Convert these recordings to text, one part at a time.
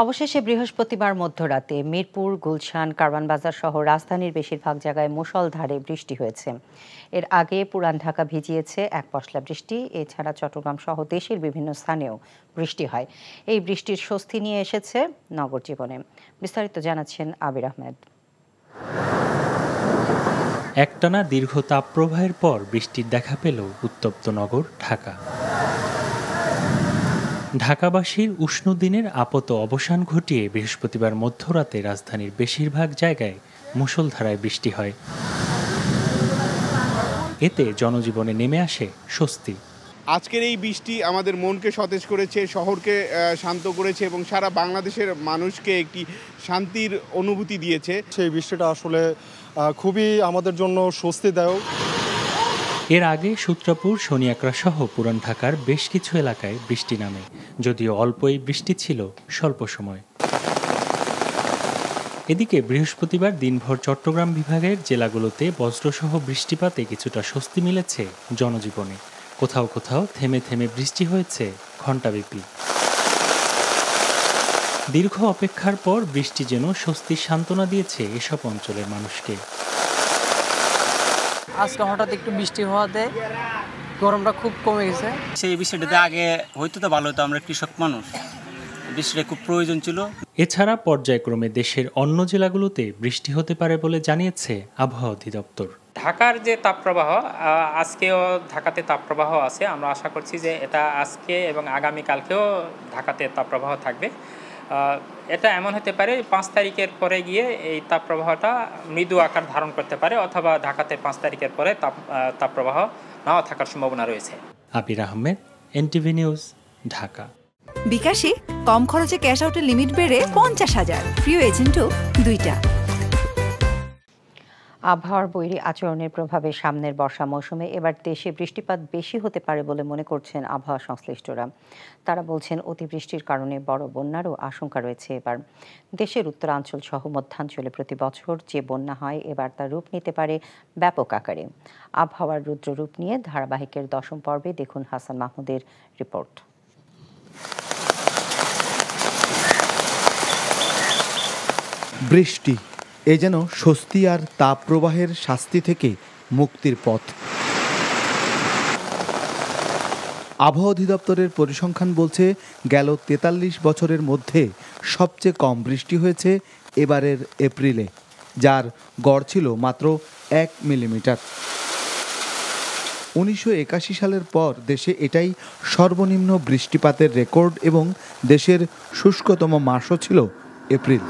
অবশেষে বৃহস্পতিবার মধ্যরাতে মিরপুর, গুলশান, কারওয়ান বাজার সহ রাজধানীর বেশিরভাগ জায়গায় মুষলধারে বৃষ্টি হয়েছে। এর আগে পুরান ঢাকা ভিজিয়েছে এক পশলা বৃষ্টি। এছাড়া চট্টগ্রাম সহ দেশের বিভিন্ন স্থানেও বৃষ্টি হয়। এই বৃষ্টির স্বস্তি নিয়ে এসেছে নগর জীবনে। বিস্তারিত জানাচ্ছেন আবির আহমেদ। একটানা দীর্ঘ তাপপ্রবাহের পর বৃষ্টির দেখা পেল উত্তপ্ত নগর ঢাকা। ঢাকাবাসীর উষ্ণ দিনের আপাত অবসান ঘটিয়ে বৃহস্পতিবার মধ্যরাতে রাজধানীর বেশিরভাগ জায়গায় মুষলধারায় বৃষ্টি হয়। এতে জনজীবনে নেমে আসে স্বস্তি। আজকের এই বৃষ্টি আমাদের মনকে সতেজ করেছে, শহরকে শান্ত করেছে এবং সারা বাংলাদেশের মানুষকে একটি শান্তির অনুভূতি দিয়েছে। সেই বৃষ্টিটা আসলে খুবই আমাদের জন্য স্বস্তিদায়ক। এর আগে সূত্রাপুর, শনিয়াকড়া সহ পুরান ঢাকার বেশ কিছু এলাকায় বৃষ্টি নামে, যদিও অল্পই বৃষ্টি ছিল স্বল্প সময়। এদিকে বৃহস্পতিবার দিনভর চট্টগ্রাম বিভাগের জেলাগুলোতে বজ্রসহ বৃষ্টিপাতে কিছুটা স্বস্তি মিলেছে জনজীবনে। কোথাও কোথাও থেমে থেমে বৃষ্টি হয়েছে ঘণ্টাব্যাপী। দীর্ঘ অপেক্ষার পর বৃষ্টি যেন স্বস্তির সান্ত্বনা দিয়েছে এসব অঞ্চলের মানুষকে। আজকে হঠাৎ একটু বৃষ্টি হওয়াতে গরমটা খুব কমে গেছে। সেই বৃষ্টিটাতে আগে হয়তো তো ভালো হতো, আমরা কৃষক মানুষ, বৃষ্টিটা খুব প্রয়োজন ছিল। এছাড়া পর্যায়ক্রমে দেশের অন্য জেলাগুলোতে বৃষ্টি হতে পারে বলে জানিয়েছে আবহাওয়া অধিদপ্তর। ঢাকার যে তাপপ্রবাহ, আজকেও ঢাকাতে তাপপ্রবাহ আছে। আমরা আশা করছি যে এটা আজকে এবং আগামীকালকেও ঢাকাতে তাপপ্রবাহ থাকবে। এটা এমন হতে পারে 5 তারিখের পরে গিয়ে এই তাপপ্রবাহটা মৃদু আকার ধারণ করতে পারে, অথবা ঢাকাতে 5 তারিখের পরে তাপপ্রবাহ নাও থাকার সম্ভাবনা রয়েছে। আবির আহমেদ, এনটিভি নিউজ, ঢাকা। বিকাশে কম খরচে ক্যাশ আউটের লিমিট বেড়ে 50,000, প্রিয় এজেন্টও 2টা। আবহাওয়ার বৈরী আচরণের প্রভাবে সামনের বর্ষা মৌসুমে এবার দেশে বৃষ্টিপাত বেশি হতে পারে বলে মনে করছেন আবহাওয়া সংশ্লিষ্টরা। তারা বলছেন অতিবৃষ্টির কারণে বড় বন্যারও আশঙ্কা রয়েছে এবার। দেশের উত্তরাঞ্চল সহ মধ্যাঞ্চলে প্রতি বছর যে বন্যা হয় এবার তা রূপ নিতে পারে ব্যাপক আকারে। আবহাওয়ার রুদ্ররূপ নিয়ে ধারাবাহিকের 10ম পর্বে দেখুন হাসান মাহমুদের রিপোর্ট। বৃষ্টি এ যেন স্বস্তি আর তাপপ্রবাহের শাস্তি থেকে মুক্তির পথ। আবহাওয়া অধিদপ্তরের পরিসংখ্যান বলছে গেল 43 বছরের মধ্যে সবচেয়ে কম বৃষ্টি হয়েছে এবারের এপ্রিলে, যার গড় ছিল মাত্র 1 মিলিমিটার। 1981 সালের পর দেশে এটাই সর্বনিম্ন বৃষ্টিপাতের রেকর্ড এবং দেশের শুষ্কতম মাসও ছিল এপ্রিল।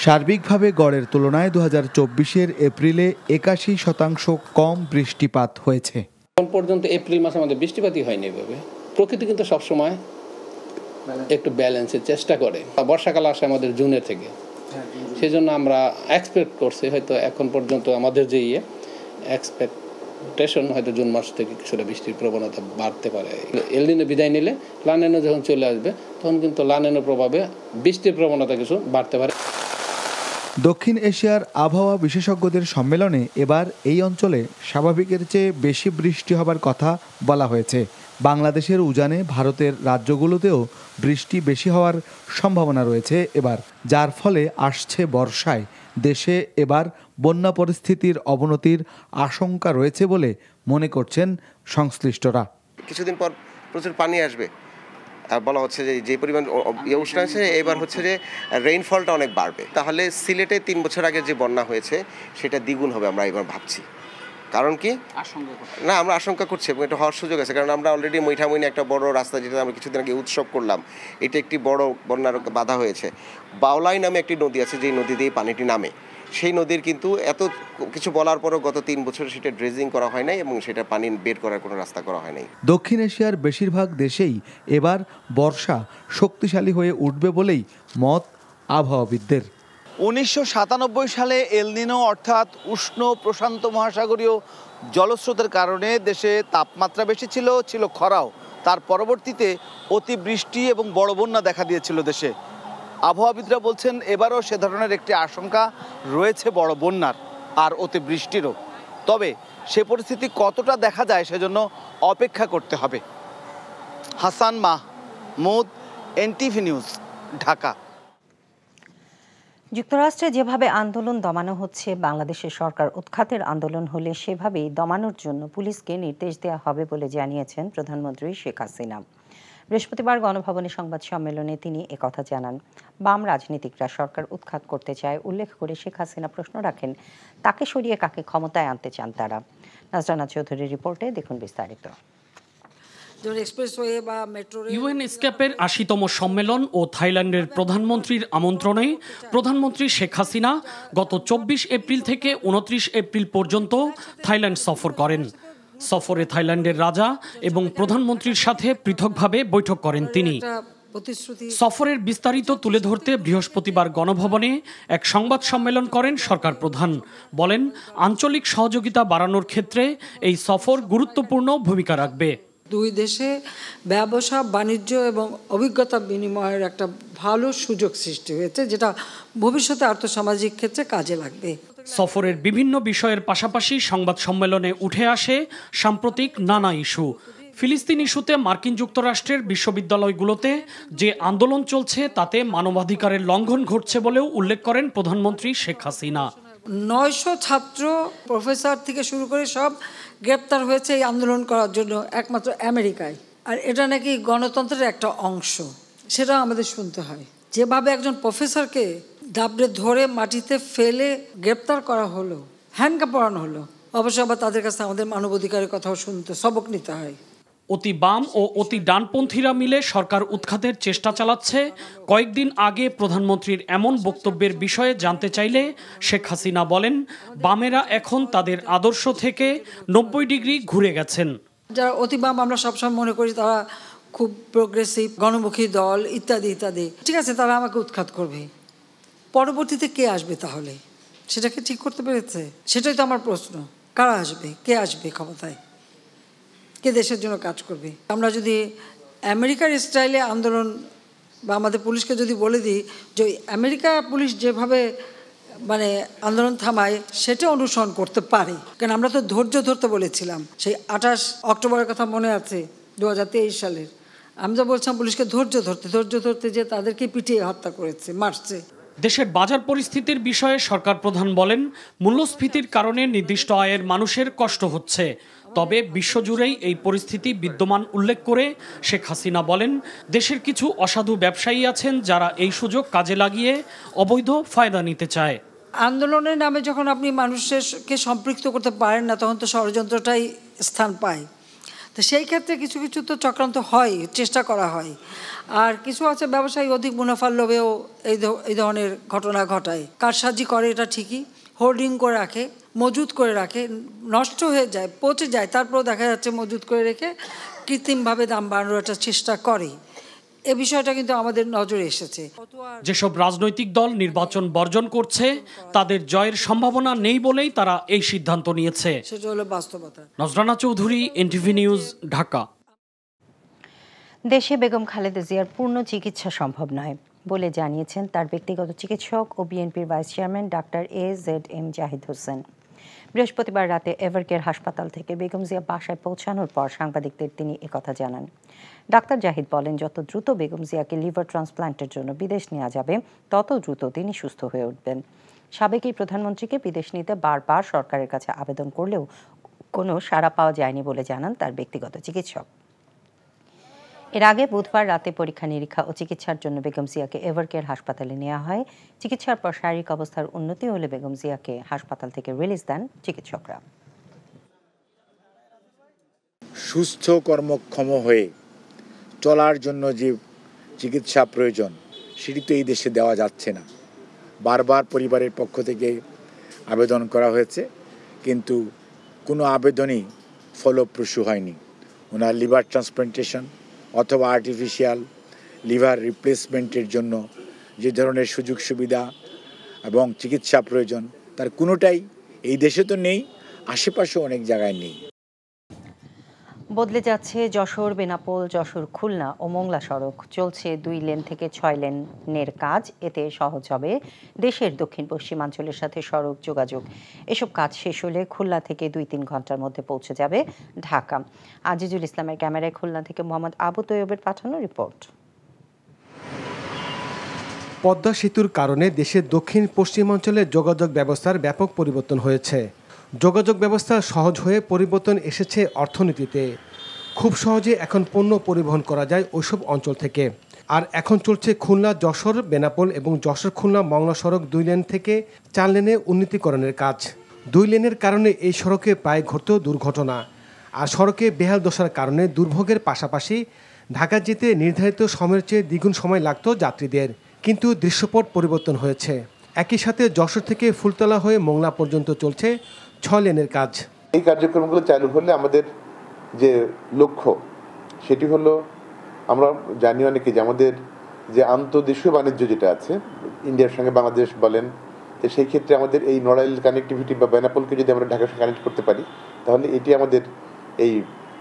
সার্বিকভাবে গড়ের তুলনায় 2024-এর এপ্রিলে 81% কম বৃষ্টিপাত হয়েছে। এখন পর্যন্ত এপ্রিল মাসে আমাদের বৃষ্টিপাতই হয়নি এভাবে। প্রকৃতি কিন্তু সবসময় একটু ব্যালেন্সের চেষ্টা করে। বর্ষাকাল আসে আমাদের জুনের থেকে, সেজন্য আমরা এক্সপেক্ট করছি হয়তো এখন পর্যন্ত আমাদের যে এক্সপেকটেশন হয়তো জুন মাস থেকে কিছুটা বৃষ্টির প্রবণতা বাড়তে পারে। এল নিনো বিদায় নিলে লা নিনো যখন চলে আসবে তখন কিন্তু লা নিনোর প্রভাবে বৃষ্টির প্রবণতা কিছু বাড়তে পারে। দক্ষিণ এশিয়ার আবহাওয়া বিশেষজ্ঞদের সম্মেলনে এবার এই অঞ্চলে স্বাভাবিকের চেয়ে বেশি বৃষ্টি হবার কথা বলা হয়েছে। বাংলাদেশের উজানে ভারতের রাজ্যগুলোতেও বৃষ্টি বেশি হওয়ার সম্ভাবনা রয়েছে এবার, যার ফলে আসছে বর্ষায় দেশে এবার বন্যা পরিস্থিতির অবনতির আশঙ্কা রয়েছে বলে মনে করছেন সংশ্লিষ্টরা। কিছুদিন পর প্রচুর পানি আসবে, বলা হচ্ছে যে পরিমাণ উষ্ণ আছে এবার হচ্ছে যে রেইনফলটা অনেক বাড়বে। তাহলে সিলেটে 3 বছর আগে যে বন্যা হয়েছে সেটা দ্বিগুণ হবে আমরা এবার ভাবছি। কারণ কি না, আমরা আশঙ্কা করছি এবং এটা হওয়ার সুযোগ আছে, কারণ আমরা অলরেডি মৈঠামইনে একটা বড় রাস্তা, যেটা আমরা কিছুদিন আগে উৎসব করলাম, এটা একটি বড় বন্যার বাধা হয়েছে। বাওলাই নামে একটি নদী আছে, যেই নদী দিয়ে পানিটি নামে, সেই নদীর কিন্তু এত কিছু বলার পরও গত 3 বছর সেটা ড্রেজিং করা হয় নাই এবং সেটা পানি বের করার কোনো রাস্তা করা হয় নাই। দক্ষিণ এশিয়ার বেশিরভাগ দেশেই এবার বর্ষা শক্তিশালী হয়ে উঠবে বলেই মত আবহাওয়াবিদদের। 1997 সালে এল নিনো অর্থাৎ উষ্ণ প্রশান্ত মহাসাগরীয় জলস্রোতের কারণে দেশে তাপমাত্রা বেশি ছিল খরাও। তার পরবর্তীতে অতিবৃষ্টি এবং বড় বন্যা দেখা দিয়েছিল দেশে। আবহাওয়াবিদরা বলছেন এবারও সে ধরনের একটি আশঙ্কা রয়েছে বড় বন্যার আর অতিবৃষ্টিরও। তবে সে পরিস্থিতি কতটা দেখা যায় সেজন্য অপেক্ষা করতে হবে। হাসান মাহমুদ, এনটিভি নিউজ, ঢাকা। যুক্তরাষ্ট্রে যেভাবে আন্দোলন দমানো হচ্ছে, বাংলাদেশের সরকার উৎখাতের আন্দোলন হলে সেভাবেই দমানোর জন্য পুলিশকে নির্দেশ দেওয়া হবে বলে জানিয়েছেন প্রধানমন্ত্রী শেখ হাসিনা। বৃহস্পতিবার গণভবনে সংবাদ সম্মেলনে তিনি একথা জানান। বাম রাজনীতিকরা সরকার উৎখাত করতে চায় উল্লেখ করে শেখ হাসিনা প্রশ্ন রাখেন, তাকে সরিয়ে কাকে ক্ষমতায় আনতে চান তারা। নাজরানা চৌধুরীর রিপোর্টে দেখুন বিস্তারিত। ইউএনএসকেপের ৮০তম সম্মেলন ও থাইল্যান্ডের প্রধানমন্ত্রীর আমন্ত্রণে প্রধানমন্ত্রী শেখ হাসিনা গত ২৪ এপ্রিল থেকে ২৯ এপ্রিল পর্যন্ত থাইল্যান্ড সফর করেন। সফরে থাইল্যান্ডের রাজা এবং প্রধানমন্ত্রীর সাথে পৃথকভাবে বৈঠক করেন তিনি। সফরের বিস্তারিত তুলে ধরতে বৃহস্পতিবার গণভবনে এক সংবাদ সম্মেলন করেন সরকার প্রধান। বলেন, আঞ্চলিক সহযোগিতা বাড়ানোর ক্ষেত্রে এই সফর গুরুত্বপূর্ণ ভূমিকা রাখবে। দুই দেশে ব্যবসা বাণিজ্য এবং অভিজ্ঞতা বিনিময়ের একটা ভালো সুযোগ সৃষ্টি হয়েছে, যেটা ভবিষ্যতে আর্থসামাজিক ক্ষেত্রে কাজে লাগবে। সফরের বিভিন্ন বিষয়ের পাশাপাশি সংবাদ সম্মেলনে উঠে আসে সাম্প্রতিক নানা ইস্যু। ফিলিস্তিন ইস্যুতে মার্কিন যুক্তরাষ্ট্রের বিশ্ববিদ্যালয়গুলোতে যে আন্দোলন চলছে তাতে মানবাধিকারের লঙ্ঘন ঘটছে বলেও উল্লেখ করেন প্রধানমন্ত্রী শেখ হাসিনা। ৯০০ ছাত্র, প্রফেসর থেকে শুরু করে সব গ্রেপ্তার হয়েছে এই আন্দোলন করার জন্য একমাত্র আমেরিকায়। আর এটা নাকি গণতন্ত্রের একটা অংশ, সেটা আমাদের শুনতে হয়। যেভাবে একজন প্রফেসরকে দাবড়ে ধরে মাটিতে ফেলে গ্রেপ্তার করা হলো, হ্যান্ডকাপ পরানো হলো, অবশ্য আবার তাদের কাছে আমাদের মানবাধিকারের কথাও শুনতে, সবক নিতে হয়। অতি বাম ও অতি ডানপন্থীরা মিলে সরকার উৎখাতের চেষ্টা চালাচ্ছে। কয়েকদিন আগে প্রধানমন্ত্রীর এমন বক্তব্যের বিষয়ে জানতে চাইলে শেখ হাসিনা বলেন, বামেরা এখন তাদের আদর্শ থেকে ৯০ ডিগ্রি ঘুরে গেছেন। যারা অতি বাম আমরা সবসময় মনে করি তারা খুব প্রোগ্রেসিভ, গণমুখী দল ইত্যাদি ইত্যাদি, ঠিক আছে, তারা আমাকে উৎখাত করবে। পরবর্তীতে কে আসবে তাহলে? সেটাকে ঠিক করতে পেরেছে? সেটাই তো আমার প্রশ্ন। কারা আসবে? কে আসবে ক্ষমতায়? কে দেশের জন্য কাজ করবে? আমরা যদি আমেরিকার স্টাইলে আন্দোলন বা আমাদের পুলিশকে যদি বলে দিই যে আমেরিকা পুলিশ যেভাবে মানে আন্দোলন থামায় সেটা অনুসরণ করতে পারে, কারণ আমরা তো ধৈর্য ধরতে বলেছিলাম। সেই ২৮ অক্টোবরের কথা মনে আছে ২০২৩ সালের। আমি তো বলছিলাম পুলিশকে ধৈর্য ধরতে যে তাদেরকে পিটিয়ে হত্যা করেছে, মারছে। দেশের বাজার পরিস্থিতির বিষয়ে সরকার প্রধান বলেন, মূল্যস্ফীতির কারণে নির্দিষ্ট আয়ের মানুষের কষ্ট হচ্ছে, তবে বিশ্বজুড়েই এই পরিস্থিতি বিদ্যমান উল্লেখ করে শেখ হাসিনা বলেন, দেশের কিছু অসাধু ব্যবসায়ী আছেন যারা এই সুযোগ কাজে লাগিয়ে অবৈধ ফায়দা নিতে চায়। আন্দোলনের নামে যখন আপনি মানুষকে সম্পৃক্ত করতে পারেন না, তখন তো ষড়যন্ত্রটাই স্থান পায়। তো সেই ক্ষেত্রে কিছু কিছু তো চক্রান্ত হয়, চেষ্টা করা হয়। আর কিছু আছে ব্যবসায়ী অধিক মুনাফার লোভেও এই ধরনের ঘটনা ঘটায়। কারসাজি করে, এটা ঠিকই, হোর্ডিং করে রাখে, মজুত করে রাখে, নষ্ট হয়ে যায়, পচে যায়, তারপরেও দেখা যাচ্ছে মজুত করে রেখে কৃত্রিমভাবে দাম বাড়ানোর একটা চেষ্টা করে। এ বিষয়টা কিন্তু আমাদের নজরে এসেছে। যেসব রাজনৈতিক দল নির্বাচন বর্জন করছে তাদের জয়ের সম্ভাবনা নেই বলেই তারা এই সিদ্ধান্ত নিয়েছে। সেটা হলো বাস্তবতা। নজরানা চৌধুরী, এনটিভি নিউজ, ঢাকা। দেশে বেগম খালেদা জিয়ার পূর্ণ চিকিৎসা সম্ভব নয় বলে জানিয়েছেন তার ব্যক্তিগত চিকিৎসক ও বিএনপির vice chairman doctor AZM Zahid Hossain. বৃহস্পতিবার রাতে এভারকেয়ার হাসপাতাল থেকে বেগম জিয়া বাসায় পৌঁছানোর পর সাংবাদিকদের তিনি একথা জানান। ডাক্তার জাহিদ বলেন, যত দ্রুত বেগম জিয়াকে লিভার ট্রান্সপ্লান্টের জন্য বিদেশ নেওয়া যাবে তত দ্রুত তিনি সুস্থ হয়ে উঠবেন। সাবেক এই প্রধানমন্ত্রীকে বিদেশ নিতে বারবার সরকারের কাছে আবেদন করলেও কোনো সাড়া পাওয়া যায়নি বলে জানান তার ব্যক্তিগত চিকিৎসক। এর আগে বুধবার রাতে পরীক্ষা নিরীক্ষা ও চিকিৎসার জন্য বেগম জিয়াকে এভারকেয়ার হাসপাতালে নেওয়া হয়। চিকিৎসার পর শারীরিক অবস্থার উন্নতি হলে বেগম জিয়াকে হাসপাতাল থেকে রিলিজ দেন চিকিৎসকরা। সুস্থ কর্মক্ষম হয়ে চলার জন্য যে চিকিৎসা প্রয়োজন সেটি তো এই দেশে দেওয়া যাচ্ছে না। বারবার পরিবারের পক্ষ থেকে আবেদন করা হয়েছে, কিন্তু কোনো আবেদনই ফলপ্রসূ হয়নি। ওনার লিভার ট্রান্সপ্লান্টেশন অথবা আর্টিফিশিয়াল লিভার রিপ্লেসমেন্টের জন্য যে ধরনের সুযোগ সুবিধা এবং চিকিৎসা প্রয়োজন তার কোনোটাই এই দেশে তো নেই, আশেপাশে অনেক জায়গায় নেই। বদলে যাচ্ছে যশোর বেনাপোল, যশোর খুলনা ও মোংলা সড়ক। চলছে 2 লেন থেকে 6 লেনের কাজ। এতে সহজ হবে দেশের দক্ষিণ পশ্চিমাঞ্চলের সাথে সড়ক যোগাযোগ। এসব কাজ শেষ হলে খুলনা থেকে 2-3 ঘন্টার মধ্যে পৌঁছে যাবে ঢাকা। আজিজুল ইসলামের ক্যামেরায় খুলনা থেকে মোহাম্মদ আবু তৈয়বের পাঠানো রিপোর্ট। পদ্মা সেতুর কারণে দেশের দক্ষিণ পশ্চিমাঞ্চলের যোগাযোগ ব্যবস্থার ব্যাপক পরিবর্তন হয়েছে। যোগাযোগ ব্যবস্থা সহজ হয়ে পরিবর্তন এসেছে অর্থনীতিতে। খুব সহজে এখন পণ্য পরিবহন করা যায় ওইসব অঞ্চল থেকে। আর এখন চলছে খুলনা যশোর বেনাপোল এবং যশোর খুলনা মংলা সড়ক 2 লেন থেকে 4 লেনে উন্নীতকরণের কাজ। 2 লেনের কারণে এই সড়কে প্রায় ঘটত দুর্ঘটনা। আর সড়কে বেহাল দশার কারণে দুর্ভোগের পাশাপাশি ঢাকা যেতে নির্ধারিত সময়ের চেয়ে দ্বিগুণ সময় লাগত যাত্রীদের। কিন্তু দৃশ্যপট পরিবর্তন হয়েছে। একই সাথে যশোর থেকে ফুলতলা হয়ে মোংলা পর্যন্ত চলছে 6 লেনের কাজ। এই কার্যক্রমগুলো চালু হলে আমাদের যে লক্ষ্য সেটি হলো, আমরা জানি অনেকে যে আমাদের যে আন্তর্দেশীয় বাণিজ্য যেটা আছে ইন্ডিয়ার সঙ্গে বাংলাদেশ বলেন, তো সেই ক্ষেত্রে আমাদের এই নড়াইল কানেক্টিভিটি বা বেনাপোলকে যদি আমরা ঢাকার সঙ্গে কানেক্ট করতে পারি, তাহলে এটি আমাদের এই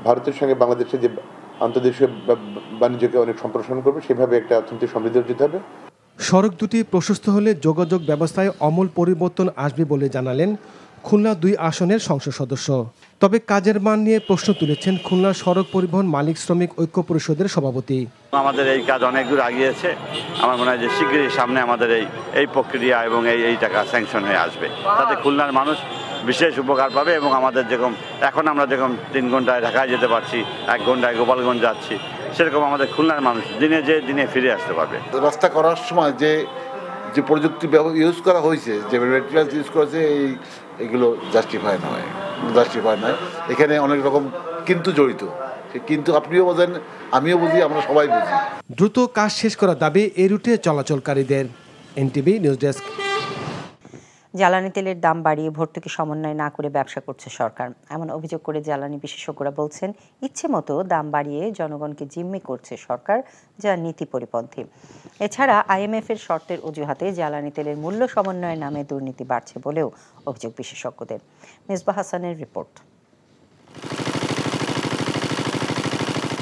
ভারতের সঙ্গে বাংলাদেশের যে আন্তর্দেশীয় বাণিজ্যকে অনেক সম্প্রসারণ করবে, সেভাবে একটা অর্থনৈতিক সমৃদ্ধি অর্জিত হবে। সড়ক দুটি প্রশস্ত হলে যোগাযোগ ব্যবস্থায় আমূল পরিবর্তন আসবে বলে জানালেন খুলনা 2 আসনের সংসদ সদস্য। তবে কাজের মান নিয়ে প্রশ্ন তুলেছেন খুলনা সড়ক পরিবহন মালিক শ্রমিক ঐক্য পরিষদের সভাপতি। আমাদের এই কাজ অনেক দূর আগিয়েছে। আমার মনে হয় যে শীঘ্রই সামনে আমাদের এই প্রক্রিয়া এবং এই টাকা স্যাংশন হয়ে আসবে, তাতে খুলনার মানুষ বিশেষ উপকার পাবে। এবং আমাদের যেরকম এখন আমরা যেরকম 3 ঘন্টায় ঢাকায় যেতে পারছি, 1 ঘন্টায় গোপালগঞ্জ যাচ্ছি, সেরকম আমাদের খুলনার মানুষ দিনে যে দিনে ফিরে আসতে পারবে। রাস্তা করার সময় যে প্রযুক্তি ইউজ করা হয়েছে, যে ম্যাটেরিয়াল ইউজ করেছে, এইগুলো জাস্টিফাই নয়। এখানে অনেক রকম কিন্তু জড়িত, কিন্তু আপনিও বোঝেন, আমিও বুঝি, আমরা সবাই বুঝি। দ্রুত কাজ শেষ করার দাবি এই রুটে চলাচলকারীদের। NTV news desk. জ্বালানি তেলের দাম বাড়িয়ে ভর্তুকি সমন্বয় না করে ব্যবসা করছে সরকার, এমন অভিযোগ করে জ্বালানি বিশেষজ্ঞরা বলছেন ইচ্ছে মতো দাম বাড়িয়ে জনগণকে জিম্মি করছে সরকার, যা নীতি পরিপন্থী। এছাড়া IMF এর শর্তের অজুহাতে জ্বালানি তেলের মূল্য সমন্বয়ের নামে দুর্নীতি বাড়ছে বলেও অভিযোগ বিশেষজ্ঞদের। মিসবাহ হাসানের রিপোর্ট।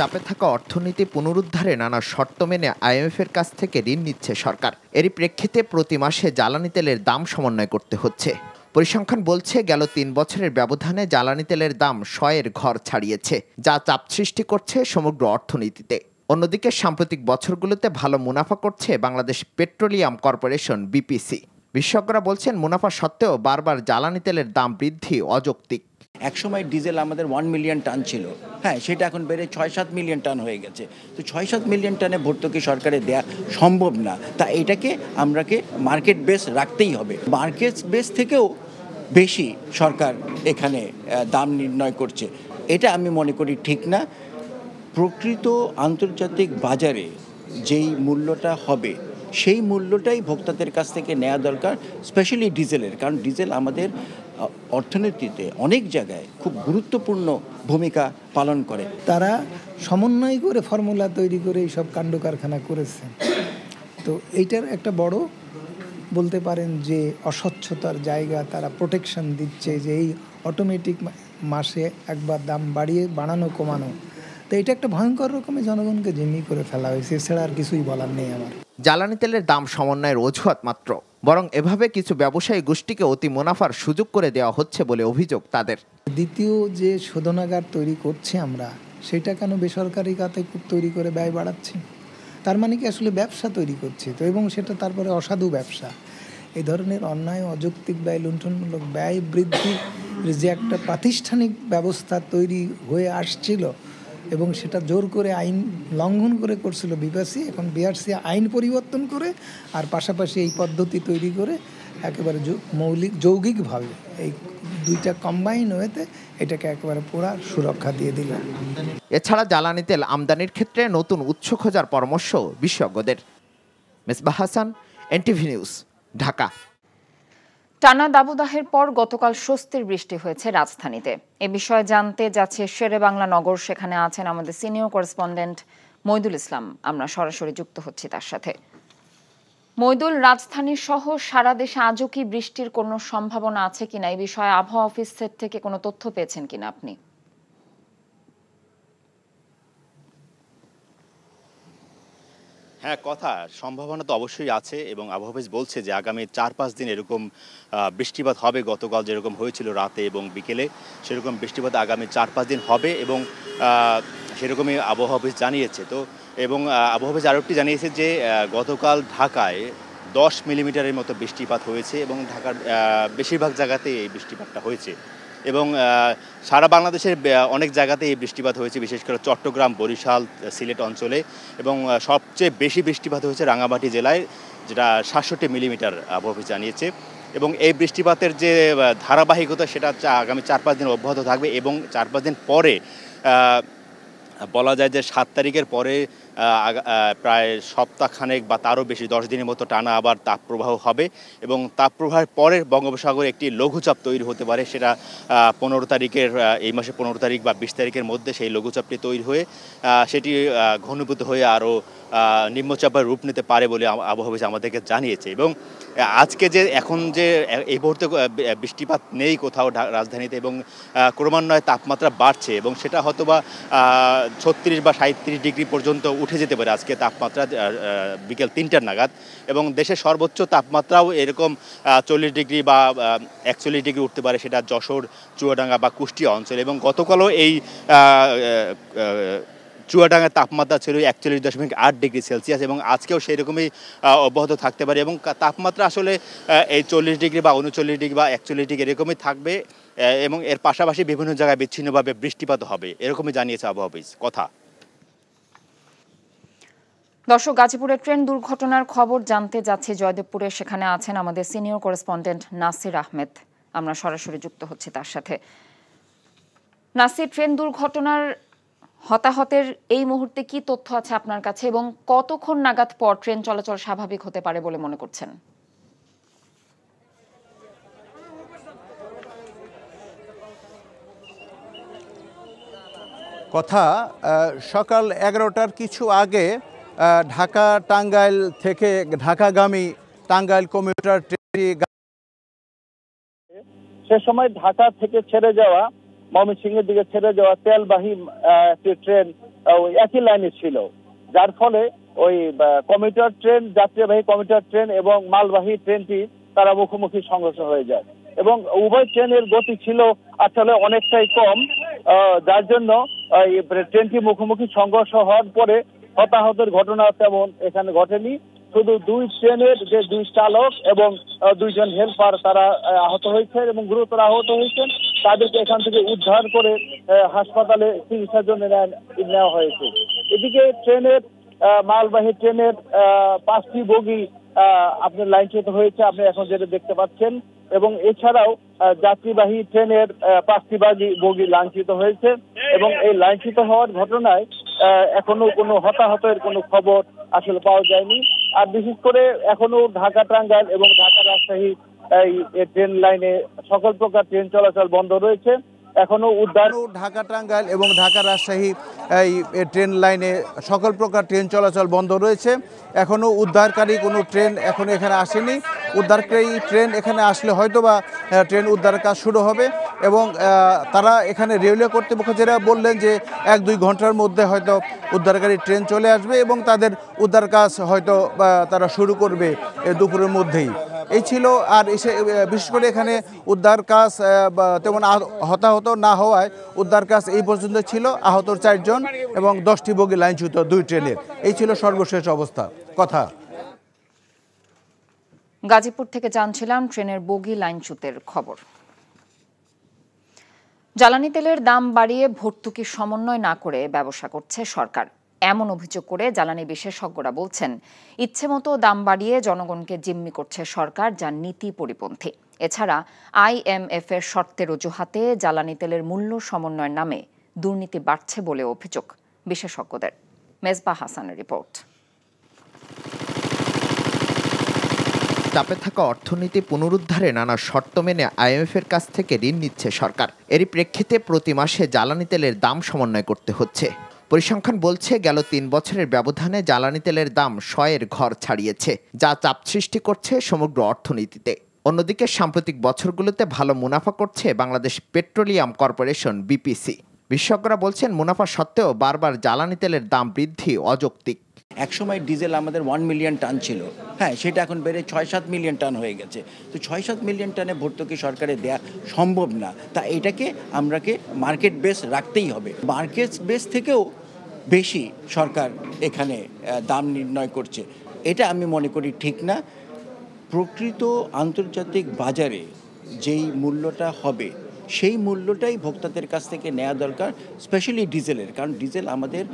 চাপে থাকা অর্থনীতি পুনরুদ্ধারে নানা শর্ত মেনে IMF এর কাছ থেকে ঋণ নিচ্ছে সরকার। এরই প্রেক্ষিতে প্রতি মাসে জ্বালানি তেলের দাম সমন্বয় করতে হচ্ছে। পরিসংখ্যান বলছে গেল 3 বছরের ব্যবধানে জ্বালানি তেলের দাম 100-এর ঘর ছাড়িয়েছে, যা চাপ সৃষ্টি করছে সমগ্র অর্থনীতিতে। অন্যদিকে সাম্প্রতিক বছরগুলোতে ভালো মুনাফা করছে বাংলাদেশ পেট্রোলিয়াম কর্পোরেশন BPC। বিশেষজ্ঞরা বলছেন মুনাফা সত্ত্বেও বারবার জ্বালানি তেলের দাম বৃদ্ধি অযৌক্তিক। একসময় ডিজেল আমাদের 1 মিলিয়ন টন ছিল, হ্যাঁ, সেটা এখন বেড়ে 6-7 মিলিয়ন টন হয়ে গেছে। তো 6-7 মিলিয়ন টনে ভর্তুকি সরকারে দেওয়া সম্ভব না, তা এটাকে আমরাকে মার্কেট বেস রাখতেই হবে। মার্কেট বেস থেকেও বেশি সরকার এখানে দাম নির্ণয় করছে, এটা আমি মনে করি ঠিক না। প্রকৃত আন্তর্জাতিক বাজারে যেই মূল্যটা হবে সেই মূল্যটাই ভোক্তাদের কাছ থেকে নেওয়া দরকার, স্পেশালি ডিজেলের, কারণ ডিজেল আমাদের অর্থনীতিতে অনেক জায়গায় খুব গুরুত্বপূর্ণ ভূমিকা পালন করে। তারা সমন্বয় করে ফর্মুলা তৈরি করে এইসব কাণ্ড কারখানা করেছে। তো এইটার একটা বড় বলতে পারেন যে অস্বচ্ছতার জায়গা, তারা প্রোটেকশন দিচ্ছে যে এই অটোমেটিক মাসে একবার দাম বাড়ানো কমানো। তো এটা একটা ভয়ঙ্কর রকমের জনগণকে জিম্মি করে ফেলা হয়েছে, এছাড়া আর কিছুই বলার নেই আমার। জ্বালানি তেলের দাম সমন্বয়ের অজুহাত মাত্র, বরং এভাবে কিছু ব্যবসায়ী গোষ্ঠীকে অতি মুনাফার সুযোগ করে দেওয়া হচ্ছে বলে অভিযোগ তাদের। দ্বিতীয় যে শোধনাগার তৈরি করছি আমরা, সেটা কেন বেসরকারি খাতে তৈরি করে ব্যয় বাড়াচ্ছি? তার মানে কি আসলে ব্যবসা তৈরি করছি তো, এবং সেটা তারপরে অসাধু ব্যবসা। এই ধরনের অন্যায়, অযৌক্তিক ব্যয়, লুণ্ঠনমূলক ব্যয় বৃদ্ধি যে একটা প্রাতিষ্ঠানিক ব্যবস্থা তৈরি হয়ে আসছিল এবং সেটা জোর করে আইন লঙ্ঘন করে করছিল বিপিসি, এখন বিআরসি আইন পরিবর্তন করে আর পাশাপাশি এই পদ্ধতি তৈরি করে একেবারে যৌগিকভাবে এই দুইটা কম্বাইন হয়েতে এটাকে একেবারে পুরা সুরক্ষা দিয়ে দিল। এছাড়া জ্বালানি তেল আমদানির ক্ষেত্রে নতুন উৎস খোঁজার পরামর্শ বিশেষজ্ঞদের। মিসবাহ হাসান, এনটিভি নিউজ, ঢাকা। টানা দাবদাহের পর গতকাল স্বস্তির বৃষ্টি হয়েছে রাজধানীতে। এ বিষয়ে জানতে যাচ্ছে শেরেবাংলা নগর, সেখানে আছেন আমাদের সিনিয়র করেসপন্ডেন্ট মইদুল ইসলাম। আমরা সরাসরি যুক্ত হচ্ছি তার সাথে। মইদুল, রাজধানী সহ সারা দেশে আজও কি বৃষ্টির কোনো সম্ভাবনা আছে কিনা, এই বিষয়ে আবহাওয়া অফিস থেকে কোনো তথ্য পেয়েছেন কিনা আপনি? হ্যাঁ, সম্ভাবনা তো অবশ্যই আছে এবং আবহাওয়া অফিস বলছে যে আগামী 4-5 দিন এরকম বৃষ্টিপাত হবে। গতকাল যেরকম হয়েছিল রাতে এবং বিকেলে, সেরকম বৃষ্টিপাত আগামী 4-5 দিন হবে এবং সেরকমই আবহাওয়া অফিস জানিয়েছে। তো এবং আবহাওয়া অফিস আরও একটি জানিয়েছে যে গতকাল ঢাকায় 10 মিলিমিটারের মতো বৃষ্টিপাত হয়েছে এবং ঢাকার বেশিরভাগ জায়গাতে এই বৃষ্টিপাতটা হয়েছে এবং সারা বাংলাদেশের অনেক জায়গাতে এই বৃষ্টিপাত হয়েছে, বিশেষ করে চট্টগ্রাম, বরিশাল, সিলেট অঞ্চলে এবং সবচেয়ে বেশি বৃষ্টিপাত হয়েছে রাঙামাটি জেলায়, যেটা 67 মিলিমিটার আবহাওয়া অফিস জানিয়েছে। এবং এই বৃষ্টিপাতের যে ধারাবাহিকতা সেটা আগামী 4-5 দিন অব্যাহত থাকবে এবং 4-5 দিন পরে বলা যায় যে 7 তারিখের পরে প্রায় সপ্তাহখানেক বা তারও বেশি 10 দিনের মতো টানা আবার তাপপ্রবাহ হবে এবং তাপপ্রবাহের পরে বঙ্গোপসাগরে একটি লঘুচাপ তৈরি হতে পারে। সেটা 15 তারিখের এই মাসে 15 তারিখ বা 20 তারিখের মধ্যে সেই লঘুচাপটি তৈরি হয়ে সেটি ঘনীভূত হয়ে আরও নিম্নচাপের রূপ নিতে পারে বলে আবহাওয়া অফিস আমাদেরকে জানিয়েছে। এবং আজকে যে এখন যে এই মুহূর্তে বৃষ্টিপাত নেই কোথাও রাজধানীতে এবং ক্রমান্বয়ে তাপমাত্রা বাড়ছে এবং সেটা হয়তো বা 36 বা 37 ডিগ্রি পর্যন্ত উঠে যেতে পারে আজকে তাপমাত্রা বিকেল 3টার নাগাদ এবং দেশের সর্বোচ্চ তাপমাত্রাও এরকম 40 ডিগ্রি বা 41 ডিগ্রি উঠতে পারে, সেটা যশোর, চুয়াডাঙ্গা বা কুষ্টিয়া অঞ্চলে। এবং গতকালও এই চুয়াডাঙ্গার তাপমাত্রা ছিল 41.8 ডিগ্রি সেলসিয়াস এবং আজকেও সেই রকমই অব্যাহত থাকতে পারে এবং তাপমাত্রা আসলে এই 40 ডিগ্রি বা 39 ডিগ্রি বা 41 ডিগ্রি এরকমই থাকবে এবং এর পাশাপাশি বিভিন্ন জায়গায় বিচ্ছিন্নভাবে বৃষ্টিপাত হবে, এরকমই জানিয়েছে আবহাওয়া অফিস। কথা দর্শক, গাজীপুরের ট্রেন দুর্ঘটনার খবর জানতে যাচ্ছে জয়দেবপুরে, সেখানে আছেন আমাদের সিনিয়র করেসপন্ডেন্ট নাসির আহমেদ। আমরা সরাসরি যুক্ত হচ্ছি তার সাথে। নাসির, ট্রেন দুর্ঘটনার হতাহতের এই মুহূর্তে কি তথ্য আছে আপনার কাছে এবং কতক্ষণ নাগাদ পর ট্রেন চলাচল স্বাভাবিক হতে পারে বলে মনে করছেন? কথা সকাল 11টার কিছু আগে ঢাকা টাঙ্গাইল থেকে ঢাকাগামী টাঙ্গাইল কমিউটার ট্রেনটি সে সময় ঢাকা থেকে ছেড়ে যাওয়া ময়মনসিংহের দিকে ছেড়ে যাওয়া তেলবাহী একটি ট্রেন একই লাইনে ছিল, যার ফলে ওই কমিউটার ট্রেন, যাত্রীবাহী কমিউটার ট্রেন এবং মালবাহী ট্রেনটি তারা মুখোমুখি সংঘর্ষ হয়ে যায় এবং উভয় ট্রেনের গতি ছিল আসলে অনেকটাই কম, যার জন্য ট্রেনটি মুখোমুখি সংঘর্ষ হওয়ার পরে হতাহতের ঘটনা তেমন এখানে ঘটেনি। শুধু দুই ট্রেনের যে দুই চালক এবং দুইজন হেল্পার তারা আহত হয়েছে এবং গুরুতর আহত হয়েছেন, তাদেরকে এখান থেকে উদ্ধার করে হাসপাতালে চিকিৎসার জন্য নেওয়া হয়েছে। এদিকে ট্রেনের মালবাহী ট্রেনের 5টি বগি আপনার লাইনচ্যুত হয়েছে, আপনি এখন যেটা দেখতে পাচ্ছেন, এবং এছাড়াও যাত্রীবাহী ট্রেনের 5টি বগি লাইনচ্যুত হয়েছে এবং এই লাইনচ্যুত হওয়ার ঘটনায় এখনো কোনো হতাহতের কোনো খবর আসলে পাওয়া যায়নি। আর বিশেষ করে এখনো ঢাকা টাঙ্গাইল এবং ঢাকা রাজশাহী এই ট্রেন লাইনে সকল প্রকার ট্রেন চলাচল বন্ধ রয়েছে। এখনো উদ্ধার ঢাকা টাঙ্গাইল এবং ঢাকা রাজশাহী এই ট্রেন লাইনে সকল প্রকার ট্রেন চলাচল বন্ধ রয়েছে। এখনো উদ্ধারকারী কোনো ট্রেন এখনো এখানে আসেনি। উদ্ধারকারী ট্রেন এখানে আসলে হয়তোবা ট্রেন উদ্ধারের কাজ শুরু হবে এবং তারা এখানে রেলওয়ে কর্তৃপক্ষ যেটা বললেন যে 1-2 ঘন্টার মধ্যে হয়তো উদ্ধারকারী ট্রেন চলে আসবে এবং তাদের উদ্ধার কাজ হয়তো তারা শুরু করবে দুপুরের মধ্যেই। এই ছিল। আর এসে বিশেষ করে এখানে উদ্ধার কাজ তেমন হতাহত না হওয়ায় উদ্ধার কাজ এই পর্যন্ত ছিল। আহত 4 জন এবং 10টি বগি লাইনচ্যুত 2 ট্রেনের। এই ছিল সর্বশেষ অবস্থা। কথা গাজীপুর থেকে জানছিলাম ট্রেনের বগি লাইনচ্যুতের খবর। জ্বালানি তেলের দাম বাড়িয়ে ভর্তুকি সমন্বয় না করে ব্যবসা করছে সরকার, এমন অভিযোগ করে জ্বালানি বিশেষজ্ঞরা বলছেন ইচ্ছেমতো দাম বাড়িয়ে জনগণকে জিম্মি করছে সরকার, যা নীতি পরিপন্থী। এছাড়া IMF এর শর্তের অজুহাতে জ্বালানি তেলের মূল্য সমন্বয়ের নামে দুর্নীতি বাড়ছে বলে অভিযোগ বিশেষজ্ঞদের। মেজবা হাসানের রিপোর্ট। চাপে থাকা অর্থনীতি পুনরুদ্ধারে নানা শর্ত মেনে IMF এর কাছ থেকে ঋণ নিচ্ছে সরকার। এরই প্রেক্ষিতে প্রতি মাসে জ্বালানি তেলের দাম সমন্বয় করতে হচ্ছে। পরিসংখ্যান বলছে গেল 3 বছরের ব্যবধানে জ্বালানি তেলের দাম 100-এর ঘর ছাড়িয়েছে, যা চাপ সৃষ্টি করছে সমগ্র অর্থনীতিতে। অন্যদিকে সাম্প্রতিক বছরগুলোতে ভালো মুনাফা করছে বাংলাদেশ পেট্রোলিয়াম কর্পোরেশন BPC। বিশেষজ্ঞরা বলছেন মুনাফা সত্ত্বেও বারবার জ্বালানি তেলের দাম বৃদ্ধি অযৌক্তিক। একসময় ডিজেল আমাদের 1 মিলিয়ন টান ছিল, হ্যাঁ, সেটা এখন বেড়ে 6-7 মিলিয়ন টান হয়ে গেছে। তো 6-7 মিলিয়ন টানে ভর্তুকি সরকারের দেয়া সম্ভব না, তা এটাকে আমরাকে মার্কেট বেস রাখতেই হবে। মার্কেট বেস থেকেও বেশি সরকার এখানে দাম নির্ণয় করছে, এটা আমি মনে করি ঠিক না। প্রকৃত আন্তর্জাতিক বাজারে যেই মূল্যটা হবে সেই মূল্যটাই ভোক্তাদের কাছ থেকে নেওয়া দরকার, স্পেশালি ডিজেলের, কারণ ডিজেল আমাদের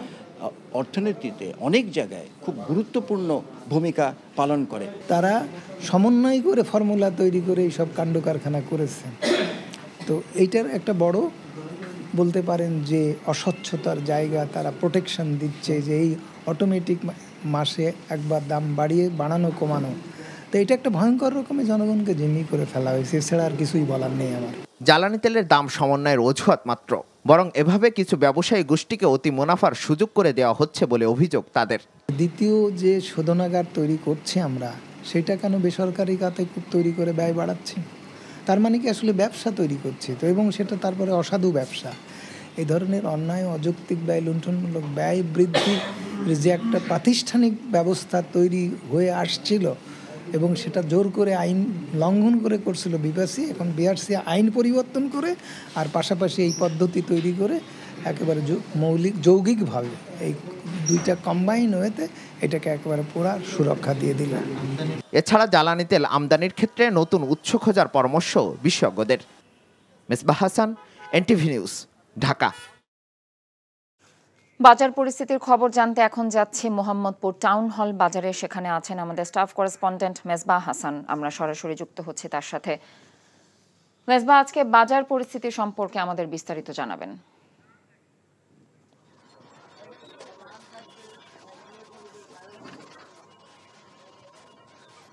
অর্থনীতিতে অনেক জায়গায় খুব গুরুত্বপূর্ণ ভূমিকা পালন করে। তারা সমন্বয় করে ফর্মুলা তৈরি করে এইসব কাণ্ড কারখানা করেছে। তো এইটার একটা বড় বলতে পারেন যে অস্বচ্ছতার জায়গা, তারা প্রোটেকশন দিচ্ছে যে এই অটোমেটিক মাসে একবার দাম বাড়ানো কমানো। তো এটা একটা ভয়ঙ্কর রকমের জনগণকে জিম্মি করে ফেলা হয়েছে, এছাড়া আর কিছুই বলার নেই আমার। জ্বালানি তেলের দাম সমন্বয়ের অজুহাত মাত্র, বরং এভাবে কিছু ব্যবসায়ী গোষ্ঠীকে অতি মুনাফার সুযোগ করে দেওয়া হচ্ছে বলে অভিযোগ তাদের। দ্বিতীয় যে শোধনাগার তৈরি করছি আমরা, সেটা কেন বেসরকারি খাতে খুব তৈরি করে ব্যয় বাড়াচ্ছি? তার মানে কি আসলে ব্যবসা তৈরি করছি তো, এবং সেটা তারপরে অসাধু ব্যবসা। এই ধরনের অন্যায়, অযৌক্তিক ব্যয়, লুণ্ঠনমূলক ব্যয় বৃদ্ধির যে একটা প্রাতিষ্ঠানিক ব্যবস্থা তৈরি হয়ে আসছিল এবং সেটা জোর করে আইন লঙ্ঘন করে করছিল বিপিসি, এখন বিআরসি আইন পরিবর্তন করে আর পাশাপাশি এই পদ্ধতি তৈরি করে একেবারে যৌগিকভাবে এই দুইটা কম্বাইন হয়েতে এটাকে একেবারে পুরা সুরক্ষা দিয়ে দিল। এছাড়া জ্বালানি তেল আমদানির ক্ষেত্রে নতুন উৎস খোঁজার পরামর্শ বিশেষজ্ঞদের। মেসবাহ হাসান, এনটিভি নিউজ, ঢাকা। বাজার পরিস্থিতির খবর জানতে এখন যাচ্ছি মোহাম্মদপুর টাউন হল বাজারে। সেখানে আছেন আমাদের স্টাফ করেসপন্ডেন্ট মেসবাহ হাসান। আমরা সরাসরি যুক্ত হচ্ছি তার সাথে। মেসবাহ, আজকে বাজার পরিস্থিতি সম্পর্কে আমাদের বিস্তারিত জানাবেন।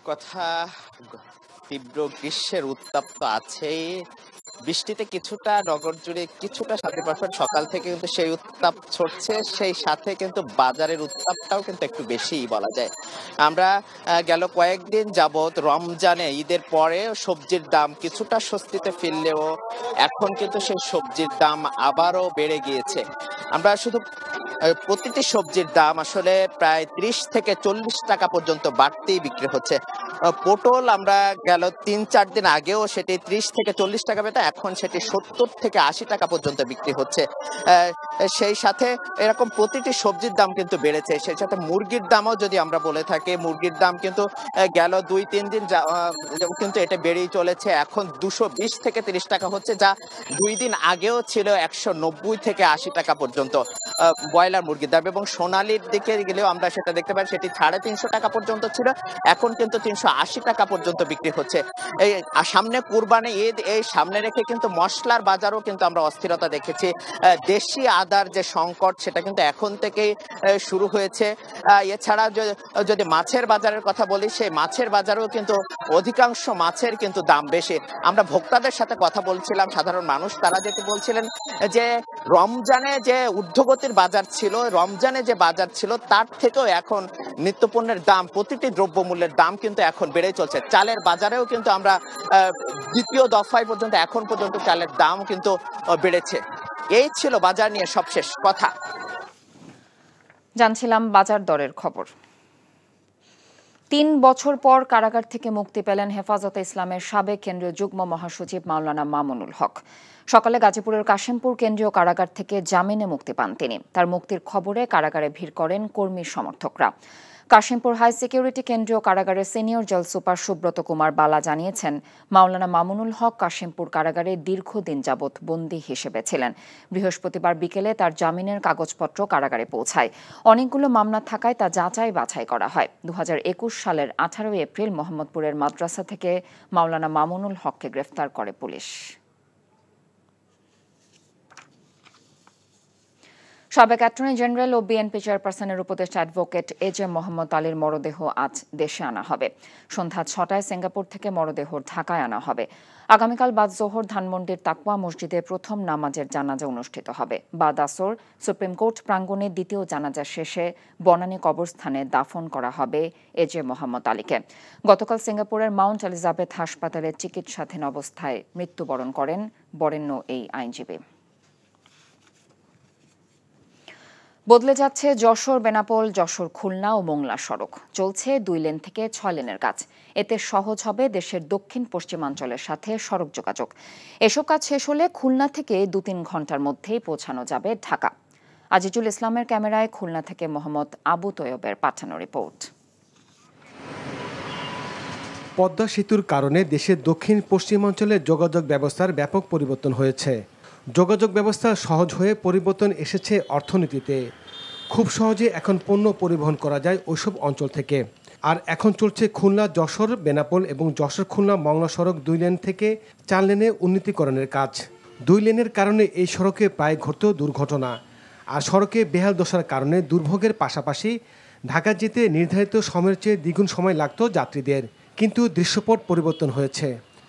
কথা তীব্র গ্রীষ্মের উত্তাপ তো আছেই, বৃষ্টিতে কিছুটা নগর জুড়ে কিছুটা 70% সকাল থেকে কিন্তু সেই উত্তাপ ছড়ছে, সেই সাথে কিন্তু বাজারের উত্তাপটাও কিন্তু একটু বেশিই বলা যায়। আমরা গেল কয়েকদিন যাবৎ রমজানে ঈদের পরে সবজির দাম কিছুটা স্বস্তিতে ফিরলেও এখন কিন্তু সেই সবজির দাম আবারও বেড়ে গিয়েছে। আমরা শুধু প্রতিটি সবজির দাম আসলে প্রায় 30 থেকে 40 টাকা পর্যন্ত বাড়তেই বিক্রি হচ্ছে। পটল আমরা গেল 3-4 দিন আগেও সেটি 30 থেকে 40 টাকা পেত, এখন সেটি 70 থেকে 80 টাকা পর্যন্ত বিক্রি হচ্ছে। সেই সাথে এরকম প্রতিটি সবজির দাম কিন্তু বেড়েছে। সেই সাথে মুরগির দামও যদি আমরা বলে থাকি, মুরগির দাম কিন্তু গেল 2-3 দিন কিন্তু এটা বেড়েই চলেছে। এখন 220 থেকে 30 টাকা হচ্ছে, যা 2 দিন আগেও ছিল 190 থেকে 80 টাকা পর্যন্ত ব্রয়লার মুরগির দাম। এবং সোনালির দিকে গেলেও আমরা সেটা দেখতে পাই, সেটি 350 টাকা পর্যন্ত ছিল, এখন কিন্তু 380 টাকা পর্যন্ত বিক্রি হচ্ছে। এই সামনে কুরবানি ঈদ, এই সামনে রেখে কিন্তু মশলার বাজারও কিন্তু আমরা অস্থিরতা দেখেছি। দেশি আদার যে সংকট সেটা কিন্তু এখন থেকেই শুরু হয়েছে। এছাড়া যদি মাছের বাজারের কথা বলি, সেই মাছের বাজারেও কিন্তু অধিকাংশ মাছের কিন্তু দাম বেশি। আমরা ভোক্তাদের সাথে কথা বলছিলাম, সাধারণ মানুষ তারা যেটি বলছিলেন যে রমজানে যে ঊর্ধ্বগতির বাজার ছিল, রমজানে যে বাজার ছিল তার থেকেও এখন নিত্যপণ্যের দাম, প্রতিটি দ্রব্যমূল্যের দাম কিন্তু এখন বেড়েই চলছে। চালের বাজারেও কিন্তু আমরা দ্বিতীয় দফায় পর্যন্ত এখন পর্যন্ত চালের দাম কিন্তু বেড়েছে। এই ছিল বাজার নিয়ে সবশেষ কথা। জানছিলাম বাজার দরের খবর। 3 বছর পর কারাগার থেকে মুক্তি পেলেন হেফাজতে ইসলামের সাবেক কেন্দ্রীয় যুগ্ম মহাসচিব মাওলানা মামুনুল হক। সকালে গাজীপুরের কাশিমপুর কেন্দ্রীয় কারাগার থেকে জামিনে মুক্তি পান তিনি। তার মুক্তির খবরে কারাগারে ভিড় করেন কর্মী সমর্থকরা। কাশিমপুর হাই সিকিউরিটি কেন্দ্রীয় কারাগারের senior jail super Subrata Kumar Bala জানিয়েছেন, মাওলানা মামুনুল হক কাশিমপুর কারাগারে দীর্ঘদিন যাবৎ বন্দী হিসেবে ছিলেন। বৃহস্পতিবার বিকেলে তার জামিনের কাগজপত্র কারাগারে পৌঁছায়। অনেকগুলো মামলা থাকায় তা যাচাই বাছাই করা হয়। 2021 সালের 18 এপ্রিল মোহাম্মদপুরের মাদ্রাসা থেকে মাওলানা মামুনুল হককে গ্রেফতার করে পুলিশ। সাবেক অ্যাটর্নি জেনারেল ও বিএনপি চেয়ারপারসনের উপদেষ্টা অ্যাডভোকেট এজে মোহাম্মদ আলীর মরদেহ আজ দেশে আনা হবে। সন্ধ্যা 6টায় সিঙ্গাপুর থেকে মরদেহ ঢাকায় আনা হবে। আগামীকাল বাদ জোহর ধানমন্ডির তাকওয়া মসজিদে প্রথম নামাজের জানাজা অনুষ্ঠিত হবে। বাদ আসর সুপ্রিম কোর্ট প্রাঙ্গণে দ্বিতীয় জানাজা শেষে বনানী কবরস্থানে দাফন করা হবে এজে মোহাম্মদ আলীকে। গতকাল সিঙ্গাপুরের মাউন্ট এলিজাবেথ হাসপাতালে চিকিৎসাধীন অবস্থায় মৃত্যুবরণ করেন বরেণ্য এই আইনজীবী। বদলে যাচ্ছে যশোর বেনাপোল, যশোর খুলনা ও মোংলা সড়ক। চলছে 2 লেন থেকে 6 লেনের কাজ। এতে সহজ হবে দেশের দক্ষিণ পশ্চিমাঞ্চলের সাথে সড়ক যোগাযোগ। এসব কাজ শেষ হলে খুলনা থেকে 2-3 ঘন্টার মধ্যেই পৌঁছানো যাবে ঢাকা। আজিজুল ইসলামের ক্যামেরায় খুলনা থেকে মোহাম্মদ আবু তৈয়বের পাঠানো রিপোর্ট। পদ্মা সেতুর কারণে দেশের দক্ষিণ পশ্চিমাঞ্চলের যোগাযোগ ব্যবস্থার ব্যাপক পরিবর্তন হয়েছে। যোগাযোগ ব্যবস্থা সহজ হয়ে পরিবর্তন এসেছে অর্থনীতিতে। খুব সহজে এখন পণ্য পরিবহন করা যায় ওইসব অঞ্চল থেকে। আর এখন চলছে খুলনা যশোর বেনাপোল এবং যশোর খুলনা মংলা সড়ক 2 লেন থেকে 4 লেনে উন্নীতকরণের কাজ। 2 লেনের কারণে এই সড়কে প্রায় ঘটত দুর্ঘটনা। আর সড়কে বেহাল দশার কারণে দুর্ভোগের পাশাপাশি ঢাকা যেতে নির্ধারিত সময়ের চেয়ে দ্বিগুণ সময় লাগত যাত্রীদের। কিন্তু দৃশ্যপট পরিবর্তন হয়েছে।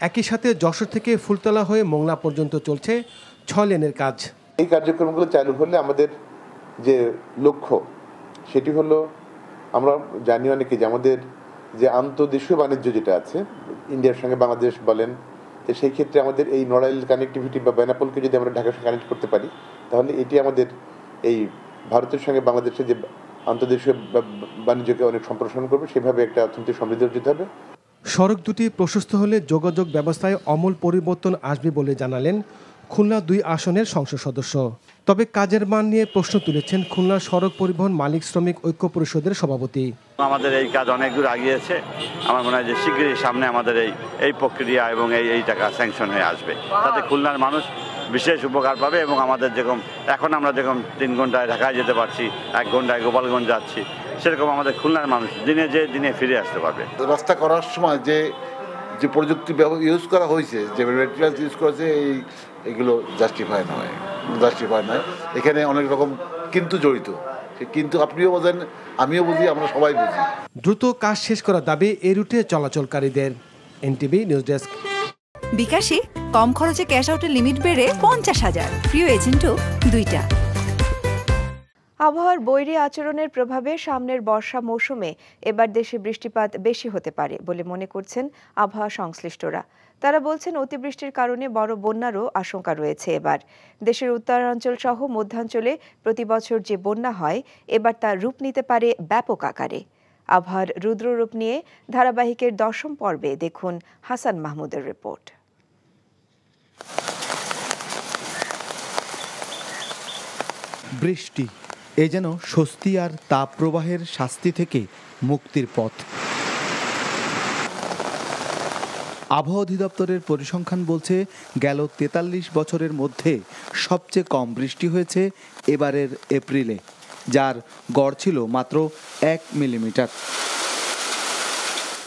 একই সাথে যশোর থেকে ফুলতলা হয়ে মোংলা পর্যন্ত চলছে 6 লেনের কাজ। এই কার্যক্রমগুলো চালু হলে আমাদের যে লক্ষ্য সেটি হলো, আমরা জানি অনেকে যে আমাদের যে আন্তঃদেশীয় বাণিজ্য যেটা আছে ইন্ডিয়ার সঙ্গে বাংলাদেশ বলেন, তো সেই ক্ষেত্রে আমাদের এই নড়াইল কানেক্টিভিটি বা বেনাপোলকে যদি আমরা ঢাকার সঙ্গে কানেক্ট করতে পারি, তাহলে এটি আমাদের এই ভারতের সঙ্গে বাংলাদেশের যে আন্তঃদেশীয় বাণিজ্যকে অনেক সম্প্রসারণ করবে, সেভাবে একটা অর্থনৈতিক সমৃদ্ধি অর্জিত হবে। সড়ক দুটি প্রশস্ত হলে যোগাযোগ ব্যবস্থায় আমূল পরিবর্তন আসবে বলে জানালেন খুলনা 2 আসনের সংসদ সদস্য। তবে কাজের মান নিয়ে প্রশ্ন তুলেছেন খুলনা সড়ক পরিবহন মালিক শ্রমিক ঐক্য পরিষদের সভাপতি। আমাদের এই কাজ অনেক দূর এগিয়েছে। আমার মনে হয় যে শীঘ্রই সামনে আমাদের এই প্রক্রিয়া এবং এই টাকা স্যাংশন হয়ে আসবে। তাতে খুলনার মানুষ বিশেষ উপকার পাবে এবং আমাদের যেরকম এখন আমরা যেরকম 3 ঘন্টায় ঢাকায় যেতে পারছি, 1 ঘন্টায় গোপালগঞ্জ যাচ্ছি, সেরকম আমাদের খুলনার মানুষ দিনে যে দিনে ফিরে আসতে পারবে। রাস্তা করার সময় যে প্রযুক্তি ইউজ করা হয়েছে, যে ম্যাটেরিয়ালস ইউজ করেছে, এইগুলো জাস্টিফাই নয়। এখানে অনেক রকম কিন্তু জড়িত। কিন্তু আপনিও বোঝেন, আমিও বুঝি, আমরা সবাই বুঝি। দ্রুত কাজ শেষ করার দাবি এই রুটে চলাচলকারীদের। NTV news desk. বিকাশে কম খরচে ক্যাশ আউটের লিমিট বেড়ে 50,000। প্রিয় এজেন্টও 2টা। আবহাওয়ার বৈরী আচরণের প্রভাবে সামনের বর্ষা মৌসুমে এবার দেশে বৃষ্টিপাত বেশি হতে পারে বলে মনে করছেন আবহাওয়া সংশ্লিষ্টরা। তারা বলছেন অতিবৃষ্টির কারণে বড় বন্যারও আশঙ্কা রয়েছে এবার। দেশের উত্তরাঞ্চল সহ মধ্যাঞ্চলে প্রতি বছর যে বন্যা হয়, এবার তার রূপ নিতে পারে ব্যাপক আকারে। আবহাওয়ার রুদ্র রূপ নিয়ে ধারাবাহিকের 10ম পর্বে দেখুন হাসান মাহমুদের রিপোর্ট। বৃষ্টি এ যেন স্বস্তি আর তাপ প্রবাহের শাস্তি থেকে মুক্তির পথ। আবহাওয়া অধিদপ্তরের পরিসংখ্যান বলছে, গেল 43 বছরের মধ্যে সবচেয়ে কম বৃষ্টি হয়েছে এবারের এপ্রিলে, যার গড় ছিল মাত্র 1 মিলিমিটার।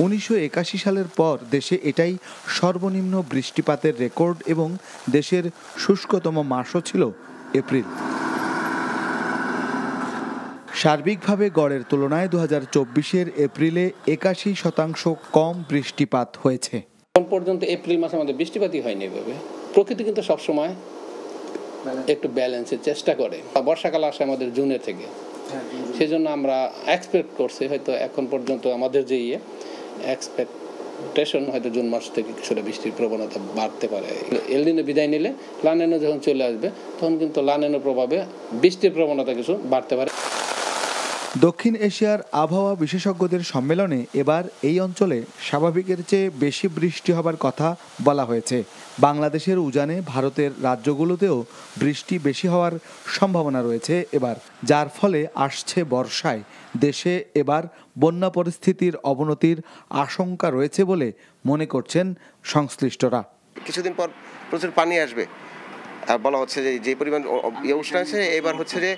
1981 সালের পর দেশে এটাই সর্বনিম্ন বৃষ্টিপাতের রেকর্ড এবং দেশের শুষ্কতম মাসও ছিল এপ্রিল। সার্বিকভাবে গড়ের তুলনায় 2024-এর এপ্রিলে 81% কম বৃষ্টিপাত হয়েছে। এখন পর্যন্ত এপ্রিল মাসে আমাদের বৃষ্টিপাতই হয়নি এভাবে। প্রকৃতি কিন্তু সবসময় একটু ব্যালেন্সের চেষ্টা করে। বর্ষাকাল আসে আমাদের জুনের থেকে, সেজন্য আমরা এক্সপেক্ট করছি হয়তো এখন পর্যন্ত আমাদের যে এক্সপেকটেশন হয়তো জুন মাস থেকে কিছুটা বৃষ্টির প্রবণতা বাড়তে পারে। এল নিনো বিদায় নিলে লা নিনো যখন চলে আসবে, তখন কিন্তু লা নিনোর প্রভাবে বৃষ্টির প্রবণতা কিছু বাড়তে পারে। দক্ষিণ এশিয়ার আবহাওয়া বিশেষজ্ঞদের সম্মেলনে এবার এই অঞ্চলে স্বাভাবিকের চেয়ে বেশি বৃষ্টি হবার কথা বলা হয়েছে। বাংলাদেশের উজানে ভারতের রাজ্যগুলোতেও বৃষ্টি বেশি হওয়ার সম্ভাবনা রয়েছে এবার, যার ফলে আসছে বর্ষায় দেশে এবার বন্যা পরিস্থিতির অবনতির আশঙ্কা রয়েছে বলে মনে করছেন সংশ্লিষ্টরা। কিছুদিন পর প্রচুর পানি আসবে, বলা হচ্ছে যে পরিমাণ উষ্ণ আছে, এবার হচ্ছে যে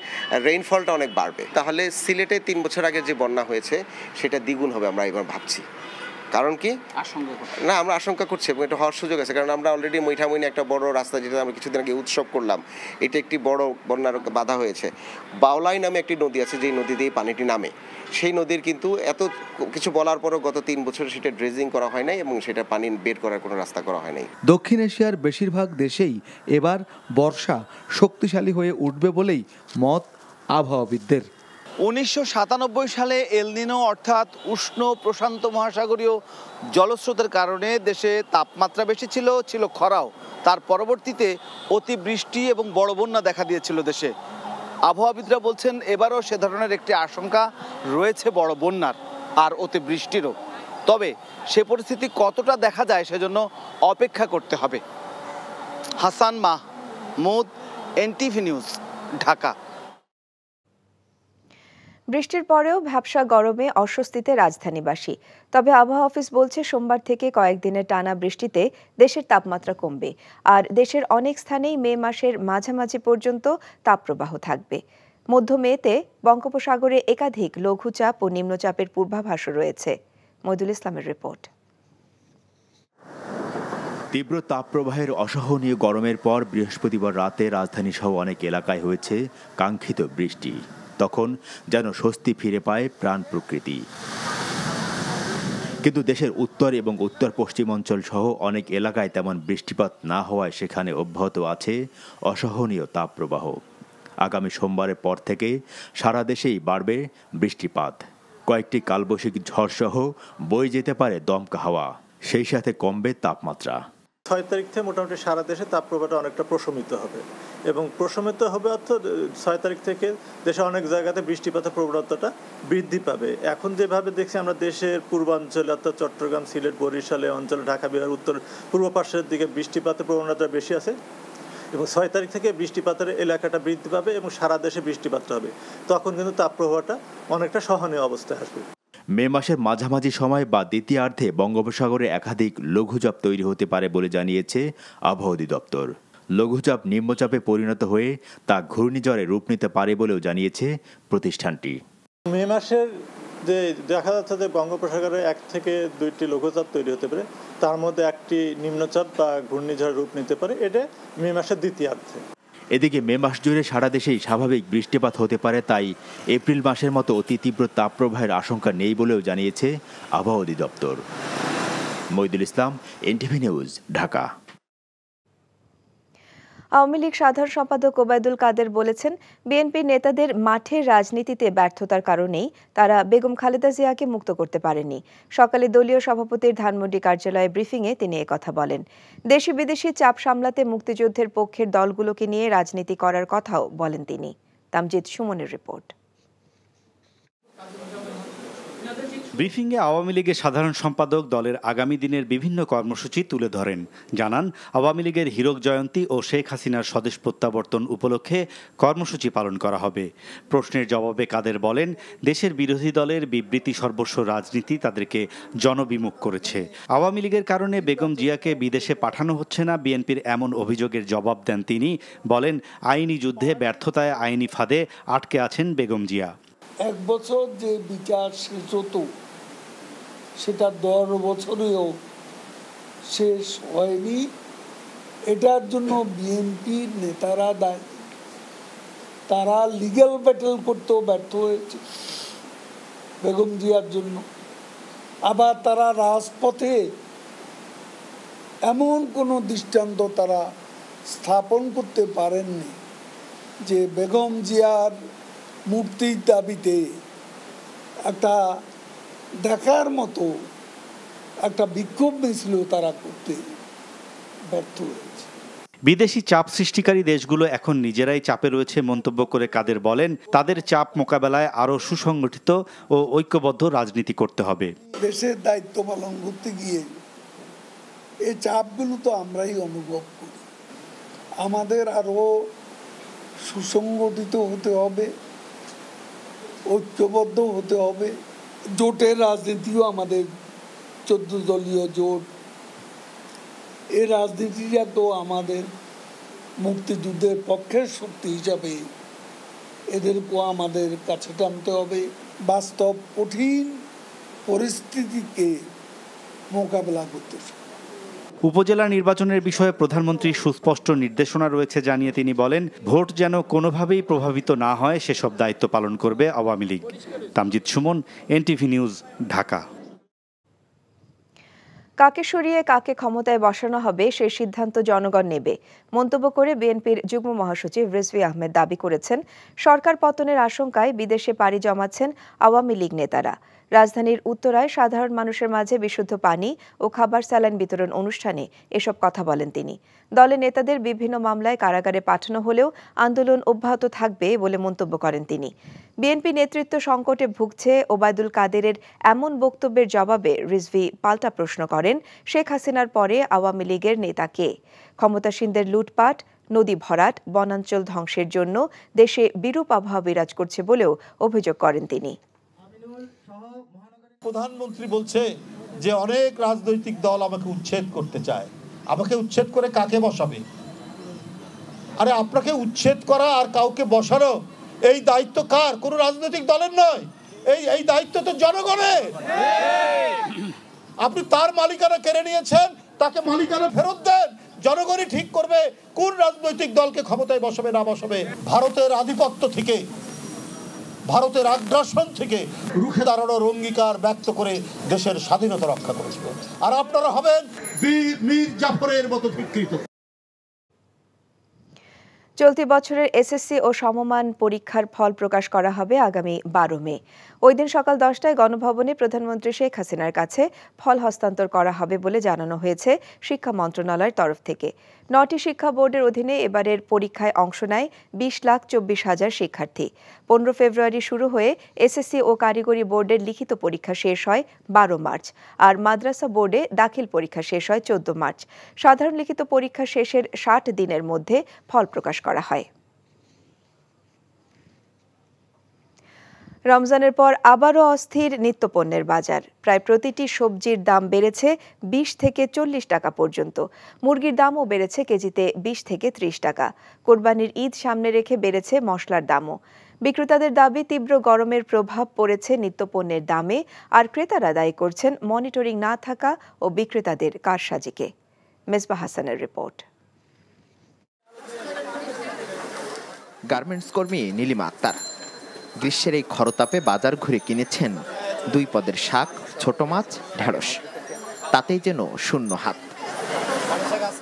রেইনফলটা অনেক বাড়বে। তাহলে সিলেটে 3 বছর আগে যে বন্যা হয়েছে সেটা দ্বিগুণ হবে আমরা এবার ভাবছি। কারণ কি না, আমরা আশঙ্কা করছি এবং এটা হওয়ার সুযোগ আছে, কারণ আমরা অলরেডি মৈঠামৈনি একটা বড় রাস্তা, যেটা আমরা কিছুদিন আগে উৎসব করলাম, এটা একটি বড় বন্যার বাধা হয়েছে। বাউলাই নামে একটি নদী আছে, যেই নদী দিয়ে পানিটি নামে, সেই নদীর কিন্তু এত কিছু বলার পরও গত 3 বছর সেটা ড্রেজিং করা হয় নাই এবং সেটা পানি বের করার কোনো রাস্তা করা হয় নাই। দক্ষিণ এশিয়ার বেশিরভাগ দেশেই এবার বর্ষা শক্তিশালী হয়ে উঠবে বলেই মত আবহাওয়াবিদদের। 1997 সালে এল নিনো অর্থাৎ উষ্ণ প্রশান্ত মহাসাগরীয় জলস্রোতের কারণে দেশে তাপমাত্রা বেশি ছিল খরাও। তার পরবর্তীতে অতিবৃষ্টি এবং বড় বন্যা দেখা দিয়েছিল দেশে। আবহাওয়াবিদরা বলছেন এবারও সে ধরনের একটি আশঙ্কা রয়েছে বড় বন্যার আর অতিবৃষ্টিরও। তবে সে পরিস্থিতি কতটা দেখা যায় সেজন্য অপেক্ষা করতে হবে। হাসান মাহমুদ, এনটিভি নিউজ, ঢাকা। বৃষ্টির পরেও ভ্যাপসা গরমে অস্বস্তিতে রাজধানীবাসী। তবে আবহাওয়া অফিস বলছে সোমবার থেকে কয়েকদিনের টানা বৃষ্টিতে দেশের তাপমাত্রা কমবে আর দেশের অনেক স্থানেই মে মাসের মাঝামাঝি পর্যন্ত তাপপ্রবাহ থাকবে। মধ্য মেতে বঙ্গোপসাগরে একাধিক লঘুচাপ ও নিম্নচাপের পূর্বাভাসও রয়েছে। মইদুল ইসলামের রিপোর্ট। তীব্র তাপপ্রবাহের অসহনীয় গরমের পর বৃহস্পতিবার রাতে রাজধানীসহ অনেক এলাকায় হয়েছে কাঙ্ক্ষিত বৃষ্টি। তখন যেন স্বস্তি ফিরে পায় প্রাণ প্রকৃতি। কিন্তু দেশের উত্তর এবং উত্তর পশ্চিমাঞ্চল সহ অনেক এলাকায় তেমন বৃষ্টিপাত না হওয়ায় সেখানে অব্যাহত আছে অসহনীয় তাপপ্রবাহ। আগামী সোমবারের পর থেকে সারা দেশেই বাড়বে বৃষ্টিপাত। কয়েকটি কালবৈশাখী ঝড়সহ বয়ে যেতে পারে দমকা হাওয়া, সেই সাথে কমবে তাপমাত্রা। ৬ তারিখ থেকে মোটামুটি সারা দেশে তাপপ্রবাহটা অনেকটা প্রশমিত হবে এবং প্রশমিত হবে অর্থাৎ ৬ তারিখ থেকে দেশে অনেক জায়গাতে বৃষ্টিপাতের প্রবণতাটা বৃদ্ধি পাবে। এখন যেভাবে দেখছি আমরা দেশের পূর্বাঞ্চলে অর্থাৎ চট্টগ্রাম, সিলেট, বরিশালে অঞ্চলে, ঢাকা বিভাগ উত্তর পূর্ব পাশের দিকে বৃষ্টিপাতের প্রবণতা বেশি আছে এবং ৬ তারিখ থেকে বৃষ্টিপাতের এলাকাটা বৃদ্ধি পাবে এবং সারা দেশে বৃষ্টিপাতটা হবে। তখন কিন্তু তাপপ্রবাহটা অনেকটা সহনীয় অবস্থায় আসবে। মে মাসের মাঝামাঝি সময় বা দ্বিতীয়ার্ধে বঙ্গোপসাগরে একাধিক লঘুচাপ তৈরি হতে পারে বলে জানিয়েছে আবহাওয়া অধিদপ্তর। লঘুচাপ নিম্নচাপে পরিণত হয়ে তা ঘূর্ণিঝড়ে রূপ নিতে পারে বলেও জানিয়েছে প্রতিষ্ঠানটি। মে মাসের যে দেখা যাচ্ছে যে বঙ্গোপসাগরে 1 থেকে 2টি লঘুচাপ তৈরি হতে পারে, তার মধ্যে একটি নিম্নচাপ বা ঘূর্ণিঝড় রূপ নিতে পারে, এটা মে মাসের দ্বিতীয়ার্ধে। এদিকে মে মাস জুড়ে সারা দেশেই স্বাভাবিক বৃষ্টিপাত হতে পারে, তাই এপ্রিল মাসের মতো অতি তীব্র তাপপ্রবাহের আশঙ্কা নেই বলেও জানিয়েছে আবহাওয়া অধিদপ্তর। মইদুল ইসলাম, এনটিভি নিউজ, ঢাকা। আওয়ামী লীগ সাধারণ সম্পাদক ওবায়দুল কাদের বলেছেন, বিএনপি নেতাদের মাঠের রাজনীতিতে ব্যর্থতার কারণেই তারা বেগম খালেদা জিয়াকে মুক্ত করতে পারেননি। সকালে দলীয় সভাপতির ধানমন্ডি কার্যালয়ে ব্রিফিংয়ে তিনি একথা বলেন। দেশি বিদেশি চাপ সামলাতে মুক্তিযুদ্ধের পক্ষের দলগুলোকে নিয়ে রাজনীতি করার কথাও বলেন তিনি। তামজিদ সুমনের রিপোর্ট। ব্রিফিংয়ে আওয়ামী লীগের সাধারণ সম্পাদক দলের আগামী দিনের বিভিন্ন কর্মসূচি তুলে ধরেন। জানান, আওয়ামী লীগের হীরক জয়ন্তী ও শেখ হাসিনার স্বদেশ প্রত্যাবর্তন উপলক্ষে কর্মসূচি পালন করা হবে। প্রশ্নের জবাবে কাদের বলেন, দেশের বিরোধী দলের বিবৃতি সর্বস্ব রাজনীতি তাদেরকে জনবিমুখ করেছে। আওয়ামী লীগের কারণে বেগম জিয়াকে বিদেশে পাঠানো হচ্ছে না, বিএনপির এমন অভিযোগের জবাব দেন তিনি। বলেন, আইনি যুদ্ধে ব্যর্থতায় আইনি ফাঁদে আটকে আছেন বেগম জিয়া। 1 বছর যে বিচার শেষ হতো সেটা 10 বছরেও শেষ হয়নি। এটার জন্য বিএনপির নেতারা দায়ী। তারা লিগ্যাল ব্যাটেল করতেও ব্যর্থ হয়েছে বেগম জিয়ার জন্য। আবার তারা রাজপথে এমন কোনো দৃষ্টান্ত তারা স্থাপন করতে পারেননি যে বেগম জিয়ার মুক্তির দাবিতে একটা দেখার মতো একটা বিক্ষোভ মিছিল তারা করতে ব্যর্থ হয়েছে। বিদেশি চাপ সৃষ্টিকারী দেশগুলো এখন নিজেরাই চাপে রয়েছে মন্তব্য করে কাদের বলেন, তাদের চাপ মোকাবেলায় আরও সুসংগঠিত ও ঐক্যবদ্ধ রাজনীতি করতে হবে। দেশের দায়িত্ব পালন করতে গিয়ে এই চাপগুলো তো আমরাই অনুভব করি। আমাদের আরও সুসংগঠিত হতে হবে, ঐক্যবদ্ধ হতে হবে। জোটের রাজনীতিও আমাদের 14 দলীয় জোট, এই রাজনীতিটা তো আমাদের মুক্তিযুদ্ধের পক্ষের শক্তি হিসাবে এদেরকেও আমাদের কাছে টানতে হবে। বাস্তব কঠিন পরিস্থিতিকে মোকাবেলা করতে হবে। উপজেলা নির্বাচনের বিষয়ে প্রধানমন্ত্রীর সুস্পষ্ট নির্দেশনা রয়েছে জানিয়ে তিনি বলেন, ভোট যেন কোনোভাবেই প্রভাবিত না হয় সেসব দায়িত্ব পালন করবে আওয়ামী লীগ। তামজিদ সুমন, এনটিভি নিউজ, ঢাকা। কাকে সরিয়ে কাকে ক্ষমতায় বসানো হবে সেই সিদ্ধান্ত জনগণ নেবে মন্তব্য করে বিএনপির যুগ্ম মহাসচিব রিজভী আহমেদ দাবি করেছেন, সরকার পতনের আশঙ্কায় বিদেশে পাড়ি জমাচ্ছেন আওয়ামী লীগ নেতারা। রাজধানীর উত্তরায় সাধারণ মানুষের মাঝে বিশুদ্ধ পানি ও খাবার স্যালাইন বিতরণ অনুষ্ঠানে এসব কথা বলেন তিনি। দলের নেতাদের বিভিন্ন মামলায় কারাগারে পাঠানো হলেও আন্দোলন অব্যাহত থাকবে বলে মন্তব্য করেন তিনি। বিএনপি নেতৃত্ব সংকটে ভুগছে ওবায়দুল কাদেরের এমন বক্তব্যের জবাবে রিজভী পাল্টা প্রশ্ন করেন, শেখ হাসিনার পরে আওয়ামী লীগের নেতা কে? ক্ষমতাসীনদের লুটপাট, নদী ভরাট, বনাঞ্চল ধ্বংসের জন্য দেশে বিরূপ আবহাওয়া বিরাজ করছে বলেও অভিযোগ করেন তিনি। প্রধানমন্ত্রী বলছে যে অনেক রাজনৈতিক দল আমাকে উচ্ছেদ করতে চায়। আমাকে উচ্ছেদ করে কাকে বসাবে? আরে আপনাকে উচ্ছেদ করা আর কাউকে বসানো এই দায়িত্ব কার? কোনো রাজনৈতিক দলের নয়, এই দায়িত্ব তো জনগণের। আপনি তার মালিকানা কেড়ে নিয়েছেন, তাকে মালিকানা ফেরত দেন। জনগণই ঠিক করবে কোন রাজনৈতিক দলকে ক্ষমতায় বসাবে না বসাবে। ভারতের আধিপত্য থেকে, ভারতের আগ্রাসন থেকে রুখে দাঁড়ানোর অঙ্গীকার ব্যক্ত করে দেশের স্বাধীনতা রক্ষা করেছিল। আর আপনারা হবেন মীর জাফরের মতো বিকৃত। চলতি বছরের এসএসসি ও সমমান পরীক্ষার ফল প্রকাশ করা হবে আগামী 12 মে। ওই দিন সকাল 10টায় গণভবনে প্রধানমন্ত্রী শেখ হাসিনার কাছে ফল হস্তান্তর করা হবে বলে জানানো হয়েছে শিক্ষা মন্ত্রণালয়ের তরফ থেকে। 9টি শিক্ষা বোর্ডের অধীনে এবারের পরীক্ষায় অংশ নেয় 20,24,000 শিক্ষার্থী। 15 ফেব্রুয়ারি শুরু হয়ে এসএসসি ও কারিগরি বোর্ডের লিখিত পরীক্ষা শেষ হয় 12 মার্চ, আর মাদ্রাসা বোর্ডে দাখিল পরীক্ষা শেষ হয় 14 মার্চ। সাধারণ লিখিত পরীক্ষা শেষের 60 দিনের মধ্যে ফল প্রকাশ করা হয়। রমজানের পর আবারও অস্থির নিত্যপণ্যের বাজার। প্রায় প্রতিটি সবজির দাম বেড়েছে 20 থেকে 40 টাকা পর্যন্ত। মুরগির দামও বেড়েছে কেজিতে 20 থেকে 30 টাকা। কোরবানির ঈদ সামনে রেখে বেড়েছে মশলার দামও। বিক্রেতাদের দাবি, তীব্র গরমের প্রভাব পড়েছে নিত্যপণ্যের দামে, আর ক্রেতারা দায়ী করছেন মনিটরিং না থাকা ও বিক্রেতাদের কারসাজিকে। মেজবাহ হাসানের রিপোর্ট। গার্মেন্টস কর্মী নীলিমা আক্তার গ্রীষ্মের এই খরতাপে বাজার ঘুরে কিনেছেন 2 পদের শাক, ছোট মাছ, ঢেঁড়স। তাতেই যেন শূন্য হাত।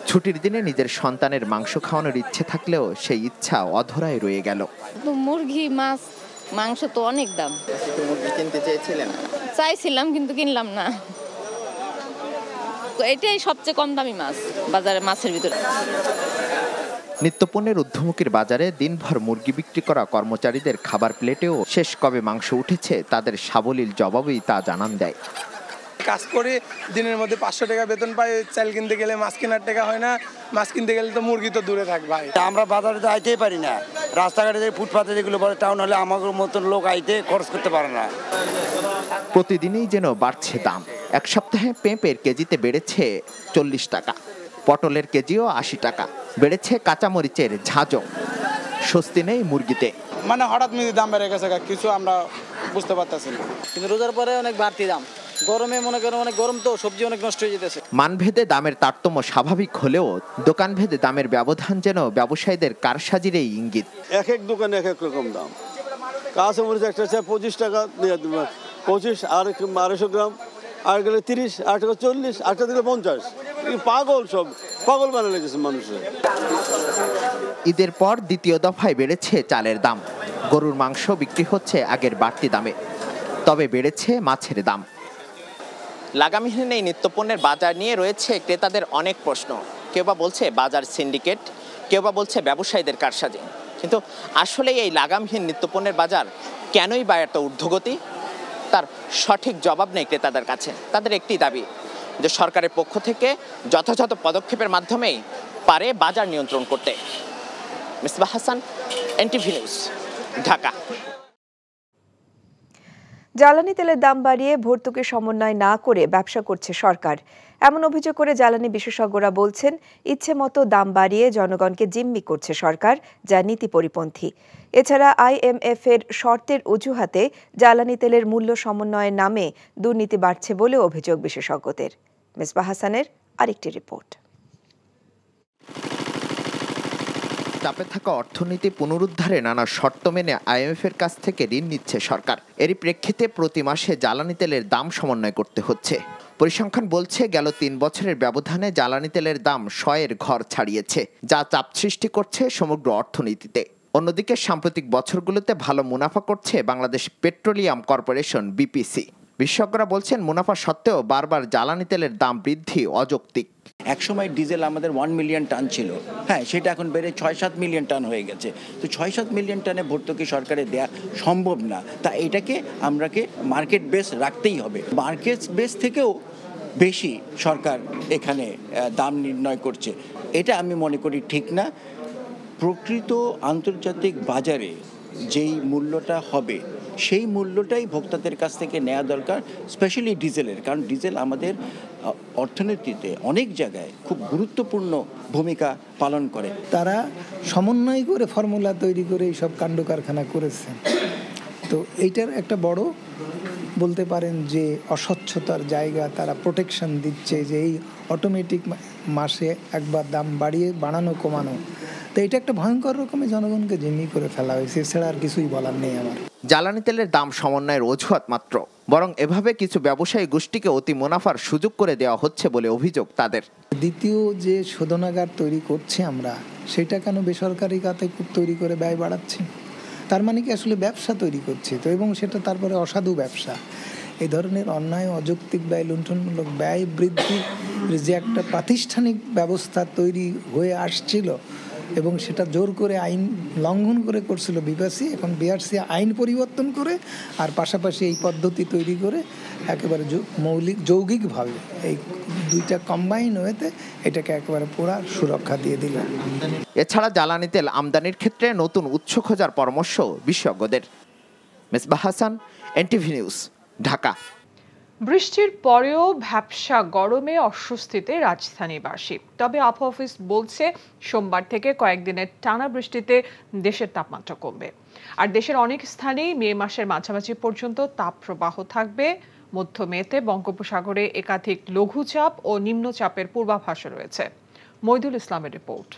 ছুটির দিনে নিজের সন্তানের মাংস খাওয়ানোর ইচ্ছে থাকলেও সেই ইচ্ছা অধরায় রয়ে গেল। মুরগি, মাছ, মাংস তো অনেক দাম। মুরগি কিনতে চেয়েছিলেন? চাইছিলাম কিন্তু কিনলাম না। এটাই সবচেয়ে কম দামি মাছ বাজারে, মাছের ভিতরে। নিত্যপণ্যের ঊর্ধ্বমুখীর বাজারে দিনভর মুরগি বিক্রি করা কর্মচারীদের খাবার প্লেটেও শেষ কবে মাংস উঠেছে তাদের সাবলীল জবাবেই তা জানান দেয়। কাজ করে দিনের মধ্যে 500 টাকা বেতন পাই, চাল কিনতে গেলে মাছ কেনার টাকা হয় না, মাছ কিনতে গেলে তো মুরগি তো দূরে থাক ভাই। আমরা বাজারে তো আইতেই পারি না, রাস্তাঘাটে যে ফুটপাতে যেগুলো বলে টাউন হলে আমাদের মতন লোক আইতে খরচ করতে পারে না। প্রতিদিনই যেন বাড়ছে দাম। এক সপ্তাহে পেঁপের কেজিতে বেড়েছে 40 টাকা, পটলের কেজিও 80 টাকা। বেড়েছে কাঁচামরিচের ঝাঁঝও। স্বস্তি নেই মুরগিতে। মানে হঠাৎ দাম বেড়ে গেছে, কিছু আমরা বুঝতে পারতেছি না। কিন্তু রোজার পরে অনেক বাড়তি দাম, গরমে মনে করেন অনেক গরম তো সবজি অনেক নষ্ট হয়ে যেতেছে। মানভেদে দামের তারতম্য স্বাভাবিক হলেও দোকানভেদে দামের ব্যবধান যেন ব্যবসায়ীদের কারসাজিরই ইঙ্গিত। এক এক দোকানে এক এক রকম দাম। কাঁচামরিচ একটা 25 টাকা, 25 আর 250 গ্রাম, আর গেলে 30, 8 টাকা 40, 8 টাকা 50। পাগল, সব পাগল বানিয়ে লেগেছে মানুষের। ঈদের পর দ্বিতীয় দফায় বেড়েছে চালের দাম। গরুর মাংস বিক্রি হচ্ছে আগের বাড়তি দামে, তবে বেড়েছে মাছের দাম। লাগামহীন এই নিত্যপণ্যের বাজার নিয়ে রয়েছে ক্রেতাদের অনেক প্রশ্ন। কেউ বা বলছে বাজার সিন্ডিকেট, কেউ বা বলছে ব্যবসায়ীদের কারসাজি। কিন্তু আসলে এই লাগামহীন নিত্যপণ্যের বাজার কেনই বা এত ঊর্ধ্বগতি, তার সঠিক জবাব নেই ক্রেতাদের কাছে। তাদের একটি দাবি যে সরকারের পক্ষ থেকে যথাযথ পদক্ষেপের মাধ্যমেই পারে বাজার নিয়ন্ত্রণ করতে। মিসবাহ হাসান, এনটিভি নিউজ, ঢাকা। জ্বালানি তেলের দাম বাড়িয়ে ভর্তুকি সমন্বয় না করে ব্যবসা করছে সরকার, এমন অভিযোগ করে জ্বালানি বিশেষজ্ঞরা বলছেন ইচ্ছে মতো দাম বাড়িয়ে জনগণকে জিম্মি করছে সরকার, যা নীতি পরিপন্থী। এছাড়া IMF এর শর্তের অজুহাতে জ্বালানি তেলের মূল্য সমন্বয়ের নামে দুর্নীতি বাড়ছে বলে অভিযোগ বিশেষজ্ঞদের। মিসবাহ হাসানের আরেকটি রিপোর্ট। চাপে থাকা অর্থনীতি পুনরুদ্ধারে নানা শর্ত মেনে IMF এর কাছ থেকে ঋণ নিচ্ছে সরকার। এরই প্রেক্ষিতে প্রতি মাসে জ্বালানি তেলের দাম সমন্বয় করতে হচ্ছে। পরিসংখ্যান বলছে গেল 3 বছরের ব্যবধানে জ্বালানি তেলের দাম 100-এর ঘর ছাড়িয়েছে, যা চাপ সৃষ্টি করছে সমগ্র অর্থনীতিতে। অন্যদিকে সাম্প্রতিক বছরগুলোতে ভালো মুনাফা করছে বাংলাদেশ পেট্রোলিয়াম কর্পোরেশন BPC। বিশেষজ্ঞরা বলছেন মুনাফা সত্ত্বেও বারবার জ্বালানি তেলের দাম বৃদ্ধি অযৌক্তিক। একসময় ডিজেল আমাদের 1 মিলিয়ন টন ছিল, হ্যাঁ, সেটা এখন বেড়ে 6-7 মিলিয়ন টন হয়ে গেছে। তো 6-7 মিলিয়ন টনে ভর্তুকি সরকারের দেয়া সম্ভব না, তা এটাকে আমরাকে মার্কেট বেস রাখতেই হবে। মার্কেট বেস থেকেও বেশি সরকার এখানে দাম নির্ণয় করছে, এটা আমি মনে করি ঠিক না। প্রকৃত আন্তর্জাতিক বাজারে যেই মূল্যটা হবে সেই মূল্যটাই ভোক্তাদের কাছ থেকে নেওয়া দরকার, স্পেশালি ডিজেলের, কারণ ডিজেল আমাদের অর্থনীতিতে অনেক জায়গায় খুব গুরুত্বপূর্ণ ভূমিকা পালন করে। তারা সমন্বয় করে ফর্মুলা তৈরি করে এইসব কাণ্ড কারখানা করেছে। তো এইটার একটা বড় বলতে পারেন যে অস্বচ্ছতার জায়গা, তারা প্রোটেকশন দিচ্ছে যে এই অটোমেটিক মাসে একবার দাম বাড়ানো কমানো। তো এটা একটা ভয়ঙ্কর রকমের জনগণকে জিম্মি করে ফেলা হয়েছে, এছাড়া আর কিছুই বলার নেই আমার। জ্বালানি তেলের দাম সমন্বয়ের অজুহাত মাত্র, বরং এভাবে কিছু ব্যবসায়ী গোষ্ঠীকে অতি মুনাফার সুযোগ করে দেওয়া হচ্ছে বলে অভিযোগ তাদের। দ্বিতীয় যে শোধনাগার তৈরি করছি আমরা, সেটা কেন বেসরকারি খাতে তৈরি করে ব্যয় বাড়াচ্ছি? তার মানে কি আসলে ব্যবসা তৈরি করছি তো, এবং সেটা তারপরে অসাধু ব্যবসা। এই ধরনের অন্যায়, অযৌক্তিক ব্যয়, লুণ্ঠনমূলক ব্যয় বৃদ্ধি যে একটা প্রাতিষ্ঠানিক ব্যবস্থা তৈরি হয়ে আসছিল এবং সেটা জোর করে আইন লঙ্ঘন করে করছিল বিপিসি, এখন বিআরসি আইন পরিবর্তন করে আর পাশাপাশি এই পদ্ধতি তৈরি করে একেবারে যৌগিকভাবে এই দুইটা কম্বাইন হয়েতে এটাকে একেবারে পুরা সুরক্ষা দিয়ে দিল। এছাড়া জ্বালানি তেল আমদানির ক্ষেত্রে নতুন উৎস খোঁজার পরামর্শ বিশেষজ্ঞদের। মেসবাহ হাসান, এনটিভি নিউজ, ঢাকা। বৃষ্টির পরেও ভ্যাপসা গরমে অস্বস্তিতে রাজধানীবাসী। তবে আবহাওয়া অফিস বলছে সোমবার থেকে কয়েকদিনের টানা বৃষ্টিতে দেশের তাপমাত্রা কমবে। আর দেশের অনেক স্থানেই মে মাসের মাঝামাঝি পর্যন্ত তাপপ্রবাহ থাকবে। মধ্য মেতে বঙ্গোপসাগরে একাধিক লঘুচাপ ও নিম্নচাপের পূর্বাভাস রয়েছে। মইদুল ইসলামের রিপোর্ট।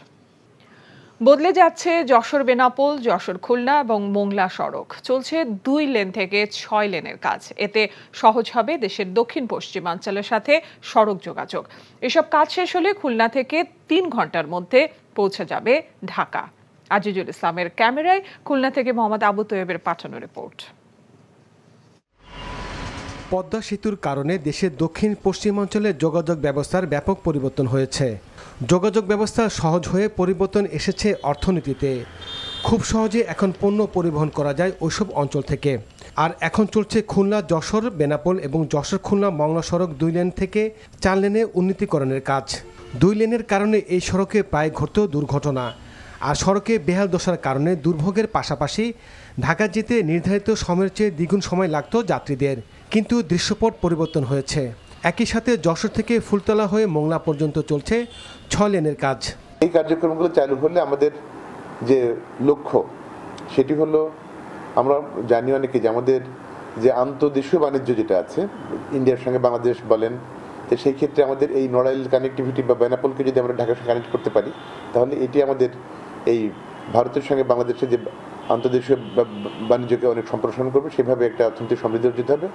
বদলে যাচ্ছে যশোর বেনাপোল, যশোর খুলনা এবং মোংলা সড়ক। চলছে 2 লেন থেকে 6 লেনের কাজ। এতে সহজ হবে দেশের দক্ষিণ পশ্চিমাঞ্চলের সাথে সড়ক যোগাযোগ। এসব কাজ শেষ হলে খুলনা থেকে 3 ঘন্টার মধ্যে পৌঁছে যাবে ঢাকা। আজিজুল ইসলামের ক্যামেরায় খুলনা থেকে মোহাম্মদ আবু তৈয়বের পাঠানো রিপোর্ট। পদ্মা সেতুর কারণে দেশের দক্ষিণ পশ্চিমাঞ্চলের যোগাযোগ ব্যবস্থার ব্যাপক পরিবর্তন হয়েছে। যোগাযোগ ব্যবস্থা সহজ হয়ে পরিবর্তন এসেছে অর্থনীতিতে। খুব সহজে এখন পণ্য পরিবহন করা যায় ওইসব অঞ্চল থেকে। আর এখন চলছে খুলনা যশোর বেনাপোল এবং যশোর খুলনা মংলা সড়ক 2 লেন থেকে 4 লেনে উন্নীতকরণের কাজ। 2 লেনের কারণে এই সড়কে প্রায় ঘটত দুর্ঘটনা। আর সড়কে বেহাল দশার কারণে দুর্ভোগের পাশাপাশি ঢাকা যেতে নির্ধারিত সময়ের চেয়ে দ্বিগুণ সময় লাগত যাত্রীদের। কিন্তু দৃশ্যপট পরিবর্তন হয়েছে। একই সাথে যশোর থেকে ফুলতলা হয়ে মোংলা পর্যন্ত চলছে 6 লেনের কাজ। এই কার্যক্রমগুলো চালু হলে আমাদের যে লক্ষ্য সেটি হলো, আমরা জানি অনেকে যে আমাদের যে আন্তঃদেশীয় বাণিজ্য যেটা আছে ইন্ডিয়ার সঙ্গে বাংলাদেশ বলেন, তো সেই ক্ষেত্রে আমাদের এই নড়াইল কানেক্টিভিটি বা বেনাপোলকে যদি আমরা ঢাকার সঙ্গে কানেক্ট করতে পারি, তাহলে এটি আমাদের এই ভারতের সঙ্গে বাংলাদেশের যে আন্তর্দেশীয় বাণিজ্যকে অনেক সম্প্রসারণ করবে, সেভাবে একটা অর্থনৈতিক সমৃদ্ধি অর্জিত হবে।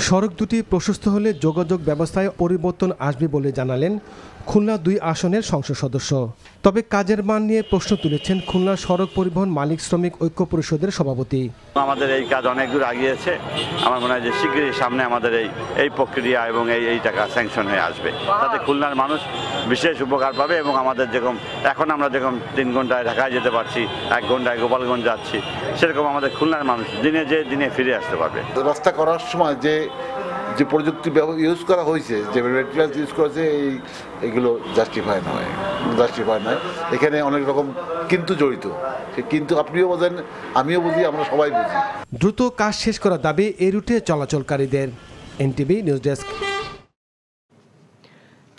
সড়ক দুটি প্রশস্ত হলে যোগাযোগ ব্যবস্থায় পরিবর্তন আসবে বলে জানালেন খুলনা 2 আসনের সংসদ সদস্য। তবে কাজের মান নিয়ে প্রশ্ন তুলেছেন খুলনা সড়ক পরিবহন মালিক শ্রমিক ঐক্য পরিষদের সভাপতি। আমাদের এই কাজ অনেক দূর আগিয়েছে। আমার মনে হয় যে শীঘ্রই সামনে আমাদের এই প্রক্রিয়া এবং এই টাকা স্যাংশন হয়ে আসবে। তাতে খুলনার মানুষ বিশেষ উপকার পাবে এবং আমাদের যেরকম এখন আমরা যেরকম 3 ঘন্টায় ঢাকায় যেতে পারছি, 1 ঘন্টায় গোপালগঞ্জ যাচ্ছি, সেরকম আমাদের খুলনার মানুষ দিনে যে দিনে ফিরে আসতে পারবে। রাস্তা করার সময় যে প্রযুক্তি ইউজ করা হয়েছে, যে ম্যাটেরিয়ালস ইউজ করেছে, এইগুলো জাস্টিফাই নয়। এখানে অনেক রকম কিন্তু জড়িত। কিন্তু আপনিও বোঝেন, আমিও বুঝি, আমরা সবাই বুঝি। দ্রুত কাজ শেষ করার দাবি এই রুটে চলাচলকারীদের। NTV news desk.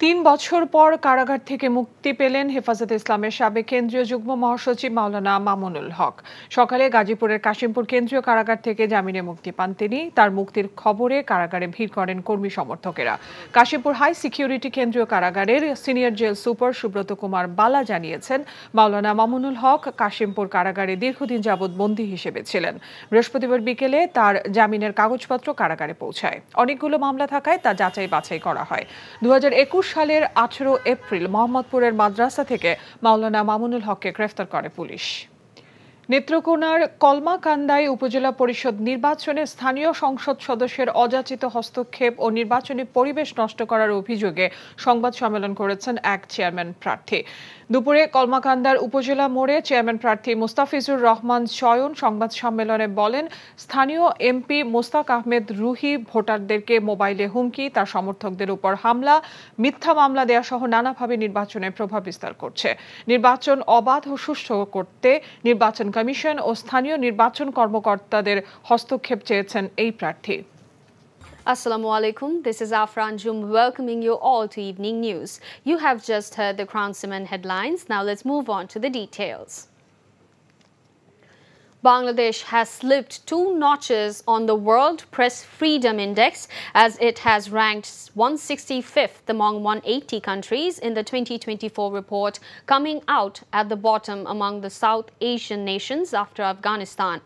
3 বছর পর কারাগার থেকে মুক্তি পেলেন হেফাজতে ইসলামের সাবেক কেন্দ্রীয় যুগ্ম মহাসচিব মাওলানা মামুনুল হক। সকালে গাজীপুরের কাশিমপুর কেন্দ্রীয় কারাগার থেকে জামিনে মুক্তি পান তিনি। তার মুক্তির খবরে কারাগারে ভিড় করেন কর্মী সমর্থকেরা। কাশিমপুর হাই সিকিউরিটি কেন্দ্রীয় কারাগারের senior jail super Subrata Kumar Bala জানিয়েছেন, মাওলানা মামুনুল হক কাশিমপুর কারাগারে দীর্ঘদিন যাবৎ বন্দী হিসেবে ছিলেন। বৃহস্পতিবার বিকেলে তার জামিনের কাগজপত্র কারাগারে পৌঁছায়। অনেকগুলো মামলা থাকায় তা যাচাই বাছাই করা হয়। 2021 সালের 18 এপ্রিল মোহাম্মদপুরের মাদ্রাসা থেকে মাওলানা মামুনুল হককে গ্রেফতার করে পুলিশ। নেত্রকোনার কলমাকান্দায় উপজেলা পরিষদ নির্বাচনে স্থানীয় সংসদ সদস্যের অযাচিত হস্তক্ষেপ ও নির্বাচনী পরিবেশ নষ্ট করার অভিযোগে সংবাদ সম্মেলন করেছেন এক চেয়ারম্যান প্রার্থী। দুপুরে কলমাকান্দার উপজেলা মোড়ে চেয়ারম্যান প্রার্থী মোস্তাফিজুর রহমান চয়ন সংবাদ সম্মেলনে বলেন, স্থানীয় এমপি মোস্তাক আহমেদ রুহি ভোটারদেরকে মোবাইলে হুমকি, তার সমর্থকদের উপর হামলা, মিথ্যা মামলা দেয়া সহ নানাভাবে নির্বাচনে প্রভাব বিস্তার করছে। নির্বাচন অবাধ ও সুষ্ঠু করতে নির্বাচন কমিশন ও স্থানীয় নির্বাচন কর্মকর্তাদের হস্তক্ষেপ চেয়েছেন এই প্রার্থী। Assalamu alaikum. This is Afra Anjum welcoming you all to Evening News. You have just heard the Crown Cement headlines. Now let's move on to the details. Bangladesh has slipped 2 notches on the World Press Freedom Index as it has ranked 165th among 180 countries in the 2024 report, coming out at the bottom among the South Asian nations after Afghanistan.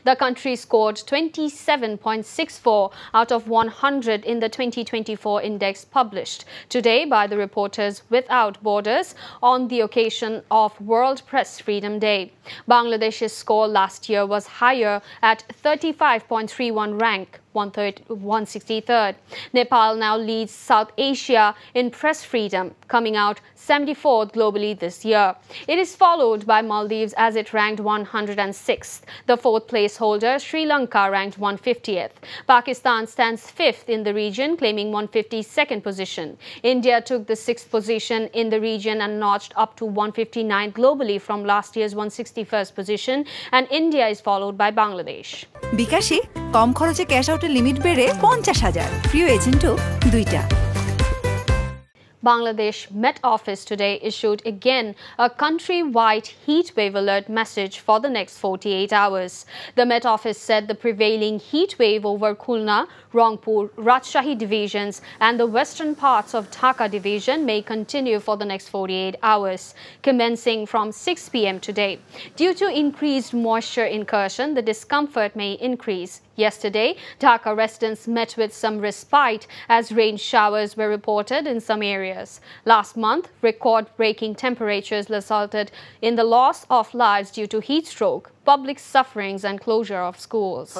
The country scored 27.64 out of 100 in the 2024 index published today by the Reporters Without Borders on the occasion of World Press Freedom Day. Bangladesh's score last year was higher at 35.31 rank, 163rd. Nepal now leads South Asia in press freedom, coming out 74th globally this year. It is followed by Maldives as it ranked 106th. The 4th place holder, Sri Lanka, ranked 150th. Pakistan stands 5th in the region, claiming 152nd position. India took the 6th position in the region and notched up to 159 globally from last year's 161st position, and India is followed by Bangladesh. বিকাশে কম খরচে cash আউটের limit বেড়ে 50,000, প্রিয় এজেন্টও 2টা। Bangladesh Met Office today issued again a country-wide heat wave alert message for the next 48 hours. The Met Office said the prevailing heat wave over Khulna, Rangpur, Rajshahi divisions and the western parts of Dhaka division may continue for the next 48 hours, commencing from 6 p.m. today. Due to increased moisture incursion, the discomfort may increase. Yesterday, Dhaka residents met with some respite as rain showers were reported in some areas. Last month, record-breaking temperatures resulted in the loss of lives due to heat stroke, public sufferings and closure of schools.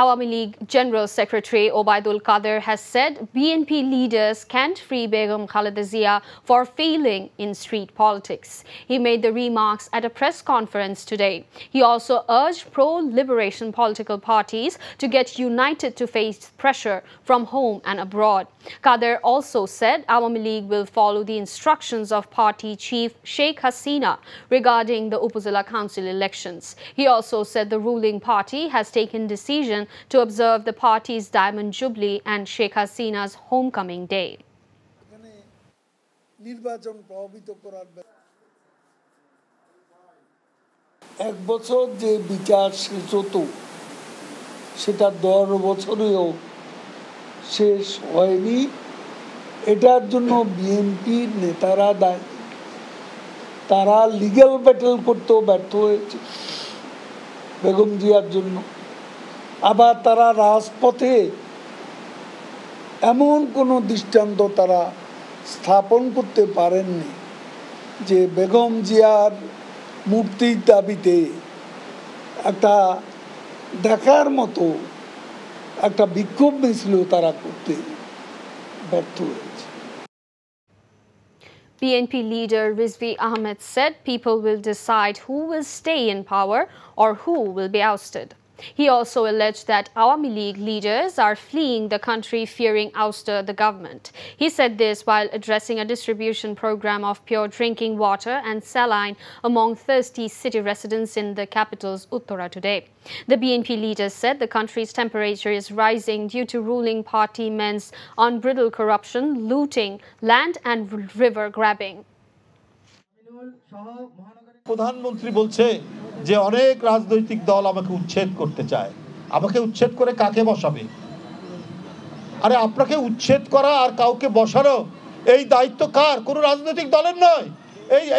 Awami League General Secretary Obaidul Qadir has said BNP leaders can't free Begum Khaleda Zia for failing in street politics. He made the remarks at a press conference today. He also urged pro-liberation political parties to get united to face pressure from home and abroad. Qadir also said Awami League will follow the instructions of party chief Sheikh Hasina regarding the Upazila Council elections. He also said the ruling party has taken decision to observe the party's Diamond Jubilee and Sheikh Hasina's homecoming day. এক বছর যে বিচার শেষ হতো সেটা 10 বছরেও শেষ হয়নি। এটার জন্য বিএনপির নেতারা দায়ী। তারা লিগ্যাল ব্যাটল করতেও ব্যর্থ হয়েছে বেগম জিয়ার জন্য। আবার তারা রাজপথে এমন কোনো দৃষ্টান্ত তারা স্থাপন করতে পারেননি যে বেগম জিয়ার মুক্তির দাবিতে একটা দেখার মতো একটা বিক্ষোভ মিছিলও তারা করতে ব্যর্থ হয়েছে। BNP leader Rizvi Ahmed said people will decide who will stay in power or who will be ousted. He also alleged that Awami League leaders are fleeing the country fearing ouster the government. He said this while addressing a distribution program of pure drinking water and saline among thirsty city residents in the capital's Uttara today. The BNP leader said the country's temperature is rising due to ruling party men's unbridled corruption, looting, land and river grabbing. প্রধানমন্ত্রী বলছে যে অনেক রাজনৈতিক দল আমাকে উচ্ছেদ করতে চায়। আমাকে উচ্ছেদ করে কাকে বসাবে? আরে আপনাকে উচ্ছেদ করা আর কাউকে বসানো এই দায়িত্ব কার? কোনো রাজনৈতিক দলের নয়।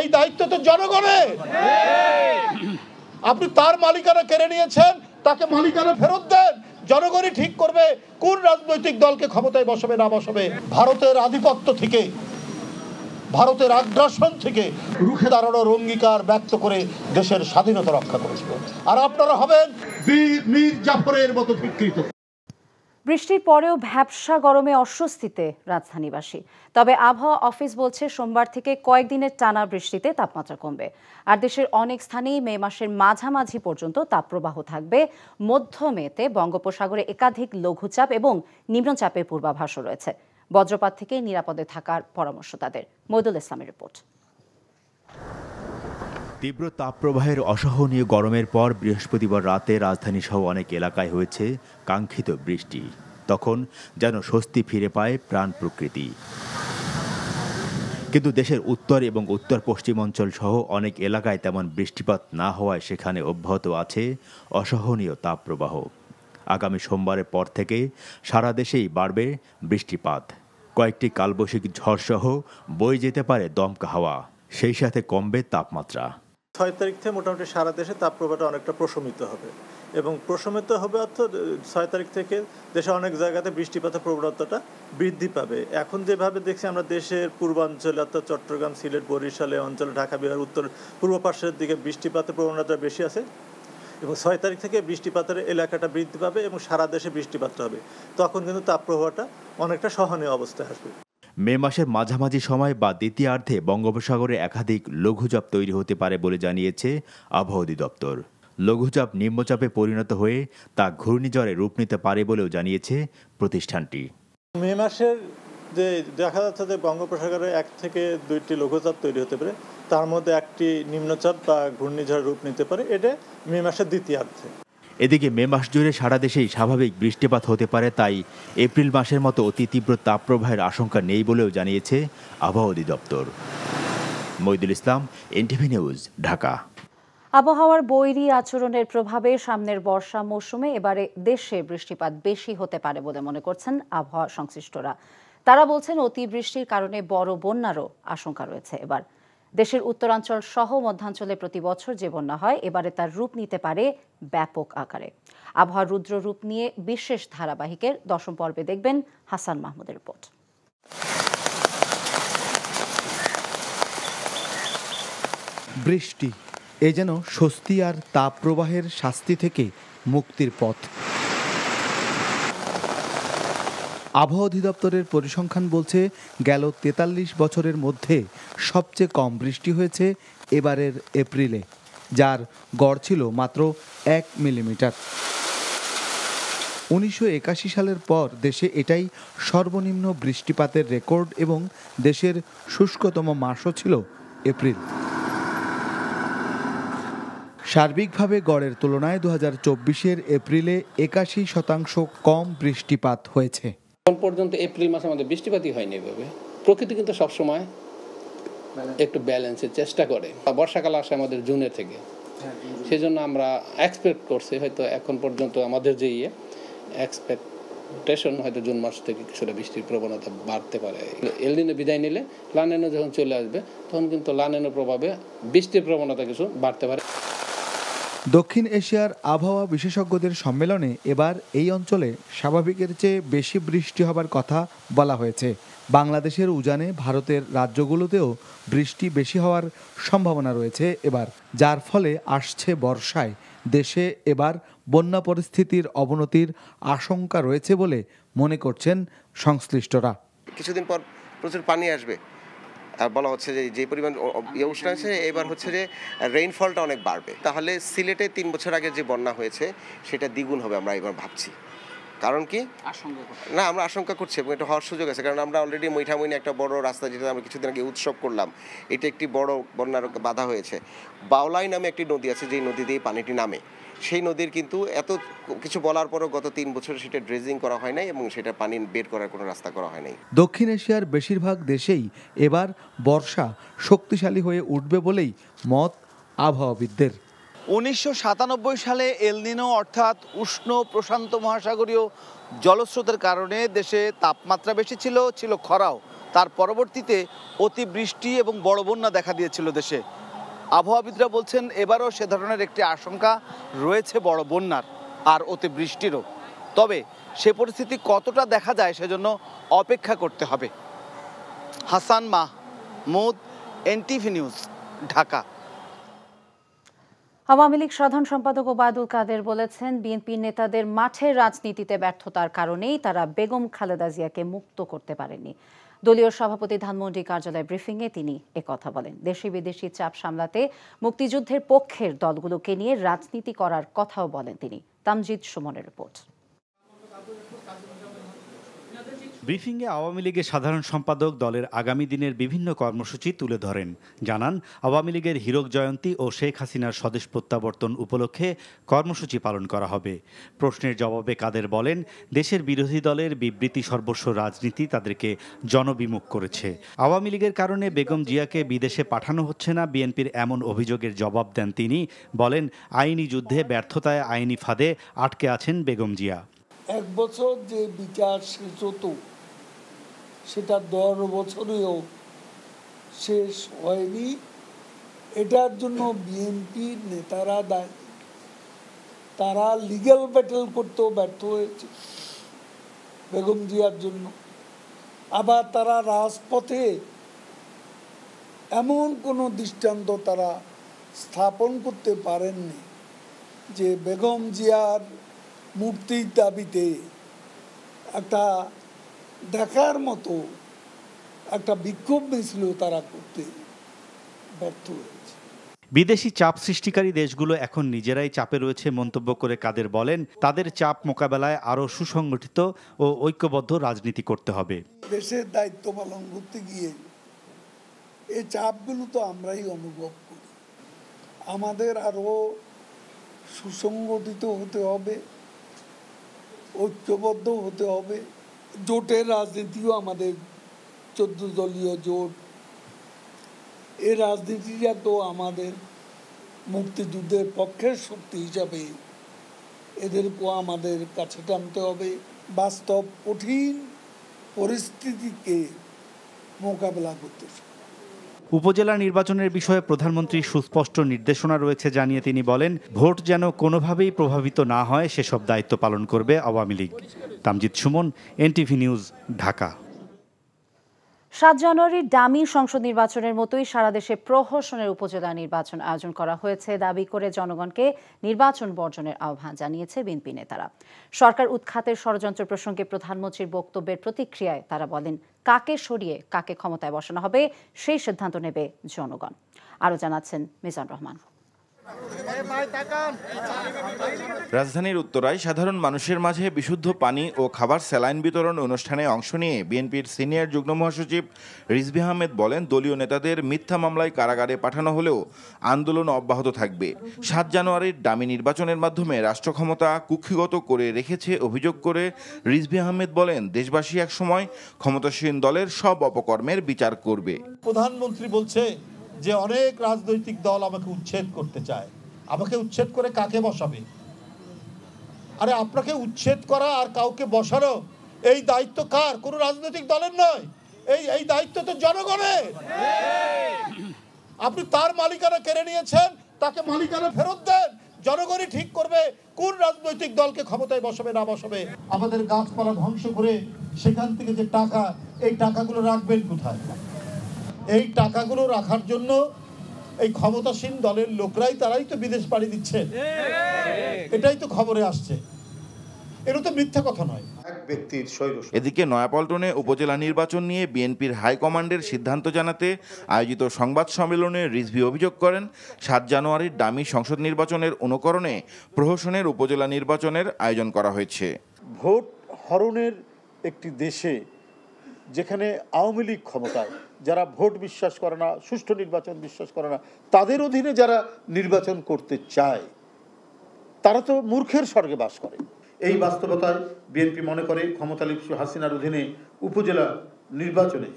এই দায়িত্ব তো জনগণের। আপনি তার মালিকানা কেড়ে নিয়েছেন, তাকে মালিকানা ফেরত দেন। জনগণই ঠিক করবে কোন রাজনৈতিক দলকে ক্ষমতায় বসাবে না বসাবে। ভারতের আধিপত্য থেকে ভারতের আগ্রাসন থেকে রুখে দাঁড়ানোর অঙ্গীকার ব্যক্ত করে দেশের স্বাধীনতা রক্ষা করেছিল। আর আপনারা হবেন মীর জাফরের মতো বিকৃত। বৃষ্টির পরেও ভ্যাপসা গরমে অস্বস্তিতে রাজধানীবাসী। তবে আবহাওয়া অফিস বলছে সোমবার থেকে কয়েকদিনের টানা বৃষ্টিতে তাপমাত্রা কমবে। আর দেশের অনেক স্থানেই মে মাসের মাঝামাঝি পর্যন্ত তাপপ্রবাহ থাকবে। মধ্য মেতে বঙ্গোপসাগরে একাধিক লঘুচাপ এবং নিম্নচাপের পূর্বাভাসও রয়েছে। বজ্রপাত থেকে নিরাপদে থাকার পরামর্শ তাদের। মইদুল ইসলামের রিপোর্ট। তীব্র তাপপ্রবাহের অসহনীয় গরমের পর বৃহস্পতিবার রাতে রাজধানী সহ অনেক এলাকায় হয়েছে কাঙ্ক্ষিত বৃষ্টি। তখন যেন স্বস্তি ফিরে পায় প্রাণ প্রকৃতি। কিন্তু দেশের উত্তর এবং উত্তর পশ্চিমাঞ্চল সহ অনেক এলাকায় তেমন বৃষ্টিপাত না হওয়ায় সেখানে অব্যাহত আছে অসহনীয় তাপপ্রবাহ। আগামী সোমবারের পর থেকে সারা দেশেই বাড়বে বৃষ্টিপাত। কয়েকটি কালবৈশাখী ঝড়সহ বয়ে যেতে পারে দমকা হাওয়া। সেই সাথে কমবে তাপমাত্রা। 6 তারিখ থেকে মোটামুটি সারা দেশে তাপপ্রবাহটা অনেকটা প্রশমিত হবে এবং প্রশমিত হবে অর্থাৎ 6 তারিখ থেকে দেশে অনেক জায়গাতে বৃষ্টিপাতের প্রবণতাটা বৃদ্ধি পাবে। এখন যেভাবে দেখছি আমরা দেশের পূর্বাঞ্চলে অর্থাৎ চট্টগ্রাম, সিলেট, বরিশালে অঞ্চল, ঢাকা বিভাগ, উত্তর পূর্ব পাশের দিকে বৃষ্টিপাতের প্রবণতা বেশি আছে এবং 6 তারিখ থেকে বৃষ্টিপাতের এলাকাটা বৃদ্ধি পাবে এবং সারা দেশে বৃষ্টিপাতটা হবে। তখন কিন্তু তাপপ্রবাহটা অনেকটা সহনীয় অবস্থায় আসবে। মে মাসের মাঝামাঝি সময় বা দ্বিতীয়ার্ধে বঙ্গোপসাগরে একাধিক লঘুচাপ তৈরি হতে পারে বলে জানিয়েছে আবহাওয়া অধিদপ্তর। লঘুচাপ নিম্নচাপে পরিণত হয়ে তা ঘূর্ণিঝড়ে রূপ নিতে পারে বলেও জানিয়েছে প্রতিষ্ঠানটি। মে মাসের যে দেখা যাচ্ছে যে বঙ্গোপসাগরে 1 থেকে 2টি লঘুচাপ তৈরি হতে পারে, তার মধ্যে একটি নিম্নচাপ বা ঘূর্ণিঝড় রূপ নিতে পারে। এটা মে মাসের দ্বিতীয়ার্ধে। এদিকে মে মাস জুড়ে সারা দেশেই স্বাভাবিক বৃষ্টিপাত হতে পারে, তাই এপ্রিল মাসের মতো অতি তীব্র তাপপ্রবাহের আশঙ্কা নেই বলেও জানিয়েছে আবহাওয়া অধিদপ্তর। মইদুল ইসলাম, এনটিভি নিউজ, ঢাকা। আবহাওয়ার বৈরী আচরণের প্রভাবে সামনের বর্ষা মৌসুমে এবারে দেশে বৃষ্টিপাত বেশি হতে পারে বলে মনে করছেন আবহাওয়া সংশ্লিষ্টরা। তারা বলছেন অতিবৃষ্টির কারণে বড় বন্যারও আশঙ্কা রয়েছে। এবার দেশের উত্তরাঞ্চল সহ মধ্যাঞ্চলে প্রতি বছর যে বন্যা হয়, এবারে তার রূপ নিতে পারে ব্যাপক আকারে। আবহাওয়ার রুদ্র রূপ নিয়ে বিশেষ ধারাবাহিকের 10ম পর্বে দেখবেন হাসান মাহমুদের রিপোর্ট। বৃষ্টি এ যেন স্বস্তি আর তাপপ্রবাহের শাস্তি থেকে মুক্তির পথ। আবহাওয়া অধিদপ্তরের পরিসংখ্যান বলছে গেল 43 বছরের মধ্যে সবচেয়ে কম বৃষ্টি হয়েছে এবারের এপ্রিলে, যার গড় ছিল মাত্র 1 মিলিমিটার। 1981 সালের পর দেশে এটাই সর্বনিম্ন বৃষ্টিপাতের রেকর্ড এবং দেশের শুষ্কতম মাসও ছিল এপ্রিল। সার্বিকভাবে গড়ের তুলনায় 2024-এর এপ্রিলে 81% কম বৃষ্টিপাত হয়েছে। এখন পর্যন্ত এপ্রিল মাসে আমাদের বৃষ্টিপাতই হয়নি এভাবে। প্রকৃতি কিন্তু সবসময় একটু ব্যালেন্সের চেষ্টা করে। বর্ষাকাল আসে আমাদের জুনের থেকে, সেজন্য আমরা এক্সপেক্ট করছি হয়তো এখন পর্যন্ত আমাদের যে এক্সপেকটেশন হয়তো জুন মাস থেকে কিছুটা বৃষ্টির প্রবণতা বাড়তে পারে। এল নিনো বিদায় নিলে লা নিনো যখন চলে আসবে তখন কিন্তু লা নিনোর প্রভাবে বৃষ্টির প্রবণতা কিছু বাড়তে পারে। দক্ষিণ এশিয়ার আবহাওয়া বিশেষজ্ঞদের সম্মেলনে এবার এই অঞ্চলে স্বাভাবিকের চেয়ে বেশি বৃষ্টি হবার কথা বলা হয়েছে। বাংলাদেশের উজানে ভারতের রাজ্যগুলোতেও বৃষ্টি বেশি হওয়ার সম্ভাবনা রয়েছে এবার, যার ফলে আসছে বর্ষায় দেশে এবার বন্যা পরিস্থিতির অবনতির আশঙ্কা রয়েছে বলে মনে করছেন সংশ্লিষ্টরা। কিছুদিন পর প্রচুর পানি আসবে আর বলা হচ্ছে যে পরিমাণ উষ্ণ আছে, এবার হচ্ছে যে রেইনফলটা অনেক বাড়বে। তাহলে সিলেটে 3 বছর আগে যে বন্যা হয়েছে সেটা দ্বিগুণ হবে আমরা এবার ভাবছি। কারণ কি না, আমরা আশঙ্কা করছি এবং এটা হওয়ার সুযোগ আছে, কারণ আমরা অলরেডি মৈঠামইনে একটা বড় রাস্তা, যেটা আমরা কিছুদিন আগে উৎসব করলাম, এটা একটি বড় বন্যার বাধা হয়েছে। বাওলাই নামে একটি নদী আছে, যেই নদী দিয়ে পানিটি নামে, সেই নদীর কিন্তু এত কিছু বলার পরও গত 3 বছর সেটা ড্রেজিং করা হয় নাই এবং সেটা পানি বের করার কোনো রাস্তা করা হয় নাই। দক্ষিণ এশিয়ার বেশিরভাগ দেশেই এবার বর্ষা শক্তিশালী হয়ে উঠবে বলেই মত আবহাওয়াবিদদের। 1997 সালে এল নিনো অর্থাৎ উষ্ণ প্রশান্ত মহাসাগরীয় জলস্রোতের কারণে দেশে তাপমাত্রা বেশি ছিল খরাও। তার পরবর্তীতে অতিবৃষ্টি এবং বড় বন্যা দেখা দিয়েছিল দেশে। আবহাওয়াবিদরা বলছেন এবারও সে ধরনের একটি আশঙ্কা রয়েছে বড় বন্যার আর অতিবৃষ্টিরও। তবে সে পরিস্থিতি কতটা দেখা যায় সেজন্য অপেক্ষা করতে হবে। হাসান মাহমুদ, এনটিভি নিউজ, ঢাকা। আওয়ামী লীগ সাধারণ সম্পাদক ওবায়দুল কাদের বলেছেন, বিএনপি নেতাদের মাঠের রাজনীতিতে ব্যর্থতার কারণেই তারা বেগম খালেদা জিয়াকে মুক্ত করতে পারেনি। দলীয় সভাপতি ধানমন্ডি কার্যালয় ব্রিফিংয়ে তিনি একথা বলেন। দেশি বিদেশি চাপ সামলাতে মুক্তিযুদ্ধের পক্ষের দলগুলোকে নিয়ে রাজনীতি করার কথাও বলেন তিনি। তামজিদ সুমনের রিপোর্ট। ব্রিফিংয়ে আওয়ামী লীগের সাধারণ সম্পাদক দলের আগামী দিনের বিভিন্ন কর্মসূচি তুলে ধরেন। জানান, আওয়ামী লীগের হীরক জয়ন্তী ও শেখ হাসিনার স্বদেশ প্রত্যাবর্তন উপলক্ষে কর্মসূচি পালন করা হবে। প্রশ্নের জবাবে কাদের বলেন, দেশের বিরোধী দলের বিবৃতি সর্বস্ব রাজনীতি তাদেরকে জনবিমুখ করেছে। আওয়ামী লীগের কারণে বেগম জিয়াকে বিদেশে পাঠানো হচ্ছে না, বিএনপির এমন অভিযোগের জবাব দেন তিনি। বলেন, আইনি যুদ্ধে ব্যর্থতায় আইনি ফাঁদে আটকে আছেন বেগম জিয়া। 1 বছর যে বিচার শেষ হতো সেটা 10 বছরেও শেষ হয়নি। এটার জন্য বিএনপির নেতারা দায়ী। তারা লিগ্যাল ব্যাটেল করতেও ব্যর্থ হয়েছে বেগম জিয়ার জন্য। আবার তারা রাজপথে এমন কোনো দৃষ্টান্ত তারা স্থাপন করতে পারেননি যে বেগম জিয়ার মুক্তির দাবিতে একটা দেখার মতো একটা বিক্ষোভ মিছিল তারা করতে ব্যর্থ হয়েছে। বিদেশি চাপ সৃষ্টিকারী দেশগুলো এখন নিজেরাই চাপে রয়েছে মন্তব্য করে কাদের বলেন, তাদের চাপ মোকাবেলায় আরও সুসংগঠিত ও ঐক্যবদ্ধ রাজনীতি করতে হবে। দেশের দায়িত্ব পালন করতে গিয়ে এই চাপগুলো তো আমরাই অনুভব করি। আমাদের আরও সুসংগঠিত হতে হবে, ঐক্যবদ্ধ হতে হবে। জোটের রাজনীতিও আমাদের 14 দলীয় জোট, এই রাজনীতিটা তো আমাদের মুক্তিযুদ্ধের পক্ষের শক্তি হিসাবে এদেরকেও আমাদের কাছে টানতে হবে। বাস্তব কঠিন পরিস্থিতিকে মোকাবেলা করতে হবে। উপজেলা নির্বাচনের বিষয়ে প্রধানমন্ত্রীর সুস্পষ্ট নির্দেশনা রয়েছে জানিয়ে তিনি বলেন, ভোট যেন কোনোভাবেই প্রভাবিত না হয় সেসব দায়িত্ব পালন করবে আওয়ামী লীগ। তামজিদ সুমন, এনটিভি নিউজ, ঢাকা। 7 জানুয়ারির ডামি সংসদ নির্বাচনের মতোই সারা দেশে প্রহসনের উপজেলা নির্বাচন আয়োজন করা হয়েছে দাবি করে জনগণকে নির্বাচন বর্জনের আহ্বান জানিয়েছে বিএনপি নেতারা। সরকার উৎখাতের ষড়যন্ত্র প্রসঙ্গে প্রধানমন্ত্রীর বক্তব্যের প্রতিক্রিয়ায় তারা বলেন, কাকে সরিয়ে কাকে ক্ষমতায় বসানো হবে সেই সিদ্ধান্ত নেবে জনগণ। আরও জানাচ্ছেন মিজান রহমান। রাজধানীর উত্তরায় সাধারণ মানুষের মাঝে বিশুদ্ধ পানি ও খাবার স্যালাইন বিতরণ অনুষ্ঠানে অংশ নিয়ে বিএনপির সিনিয়র যুগ্ম মহাসচিব রিজভী আহমেদ বলেন, দলীয় নেতাদের মিথ্যা মামলায় কারাগারে পাঠানো হলেও আন্দোলন অব্যাহত থাকবে। 7 জানুয়ারির ডামি নির্বাচনের মাধ্যমে রাষ্ট্র ক্ষমতা কুক্ষিগত করে রেখেছে অভিযোগ করে রিজভী আহমেদ বলেন, দেশবাসী একসময় ক্ষমতাসীন দলের সব অপকর্মের বিচার করবে। প্রধানমন্ত্রী বলছে যে অনেক রাজনৈতিক দল আমাকে উচ্ছেদ করতে চায়। আমাকে উচ্ছেদ করে কাকে বসাবে? আরে আপনাকে উচ্ছেদ করা আর কাউকে বসানো এই দায়িত্ব কার? কোনো রাজনৈতিক দলের নয়, এই দায়িত্ব তো জনগণের। আপনি তার মালিকানা কেড়ে নিয়েছেন, তাকে মালিকানা ফেরত দেন। জনগণই ঠিক করবে কোন রাজনৈতিক দলকে ক্ষমতায় বসাবে না বসাবে। আমাদের গাছপালা ধ্বংস করে সেখান থেকে যে টাকা, এই টাকাগুলো রাখবেন কোথায়? এই টাকাগুলো রাখার জন্য এই ক্ষমতাসীন দলের লোকরাই তারাই তো বিদেশ পাড়ি দিচ্ছে। এটাই তো খবরে আসছে, এটা তো মিথ্যা কথা নয়। এদিকে নয়াপল্টনে উপজেলা নির্বাচন নিয়ে বিএনপির হাইকমান্ডের সিদ্ধান্ত জানাতে আয়োজিত সংবাদ সম্মেলনে রিজভী অভিযোগ করেন, 7 জানুয়ারির ডামি সংসদ নির্বাচনের অনুকরণে প্রহসনের উপজেলা নির্বাচনের আয়োজন করা হয়েছে। ভোট হরণের একটি দেশে যেখানে আওয়ামী লীগ ক্ষমতায়, যারা ভোট বিশ্বাস করে না, সুষ্ঠু নির্বাচন বিশ্বাস করে না, তাদের অধীনে যারা নির্বাচন করতে চায় তারা তো মূর্খের স্বর্গে বাস করে। এই বাস্তবতায় বিএনপি মনে করে ক্ষমতালিপ্ত হাসিনার অধীনে উপজেলা নির্বাচনে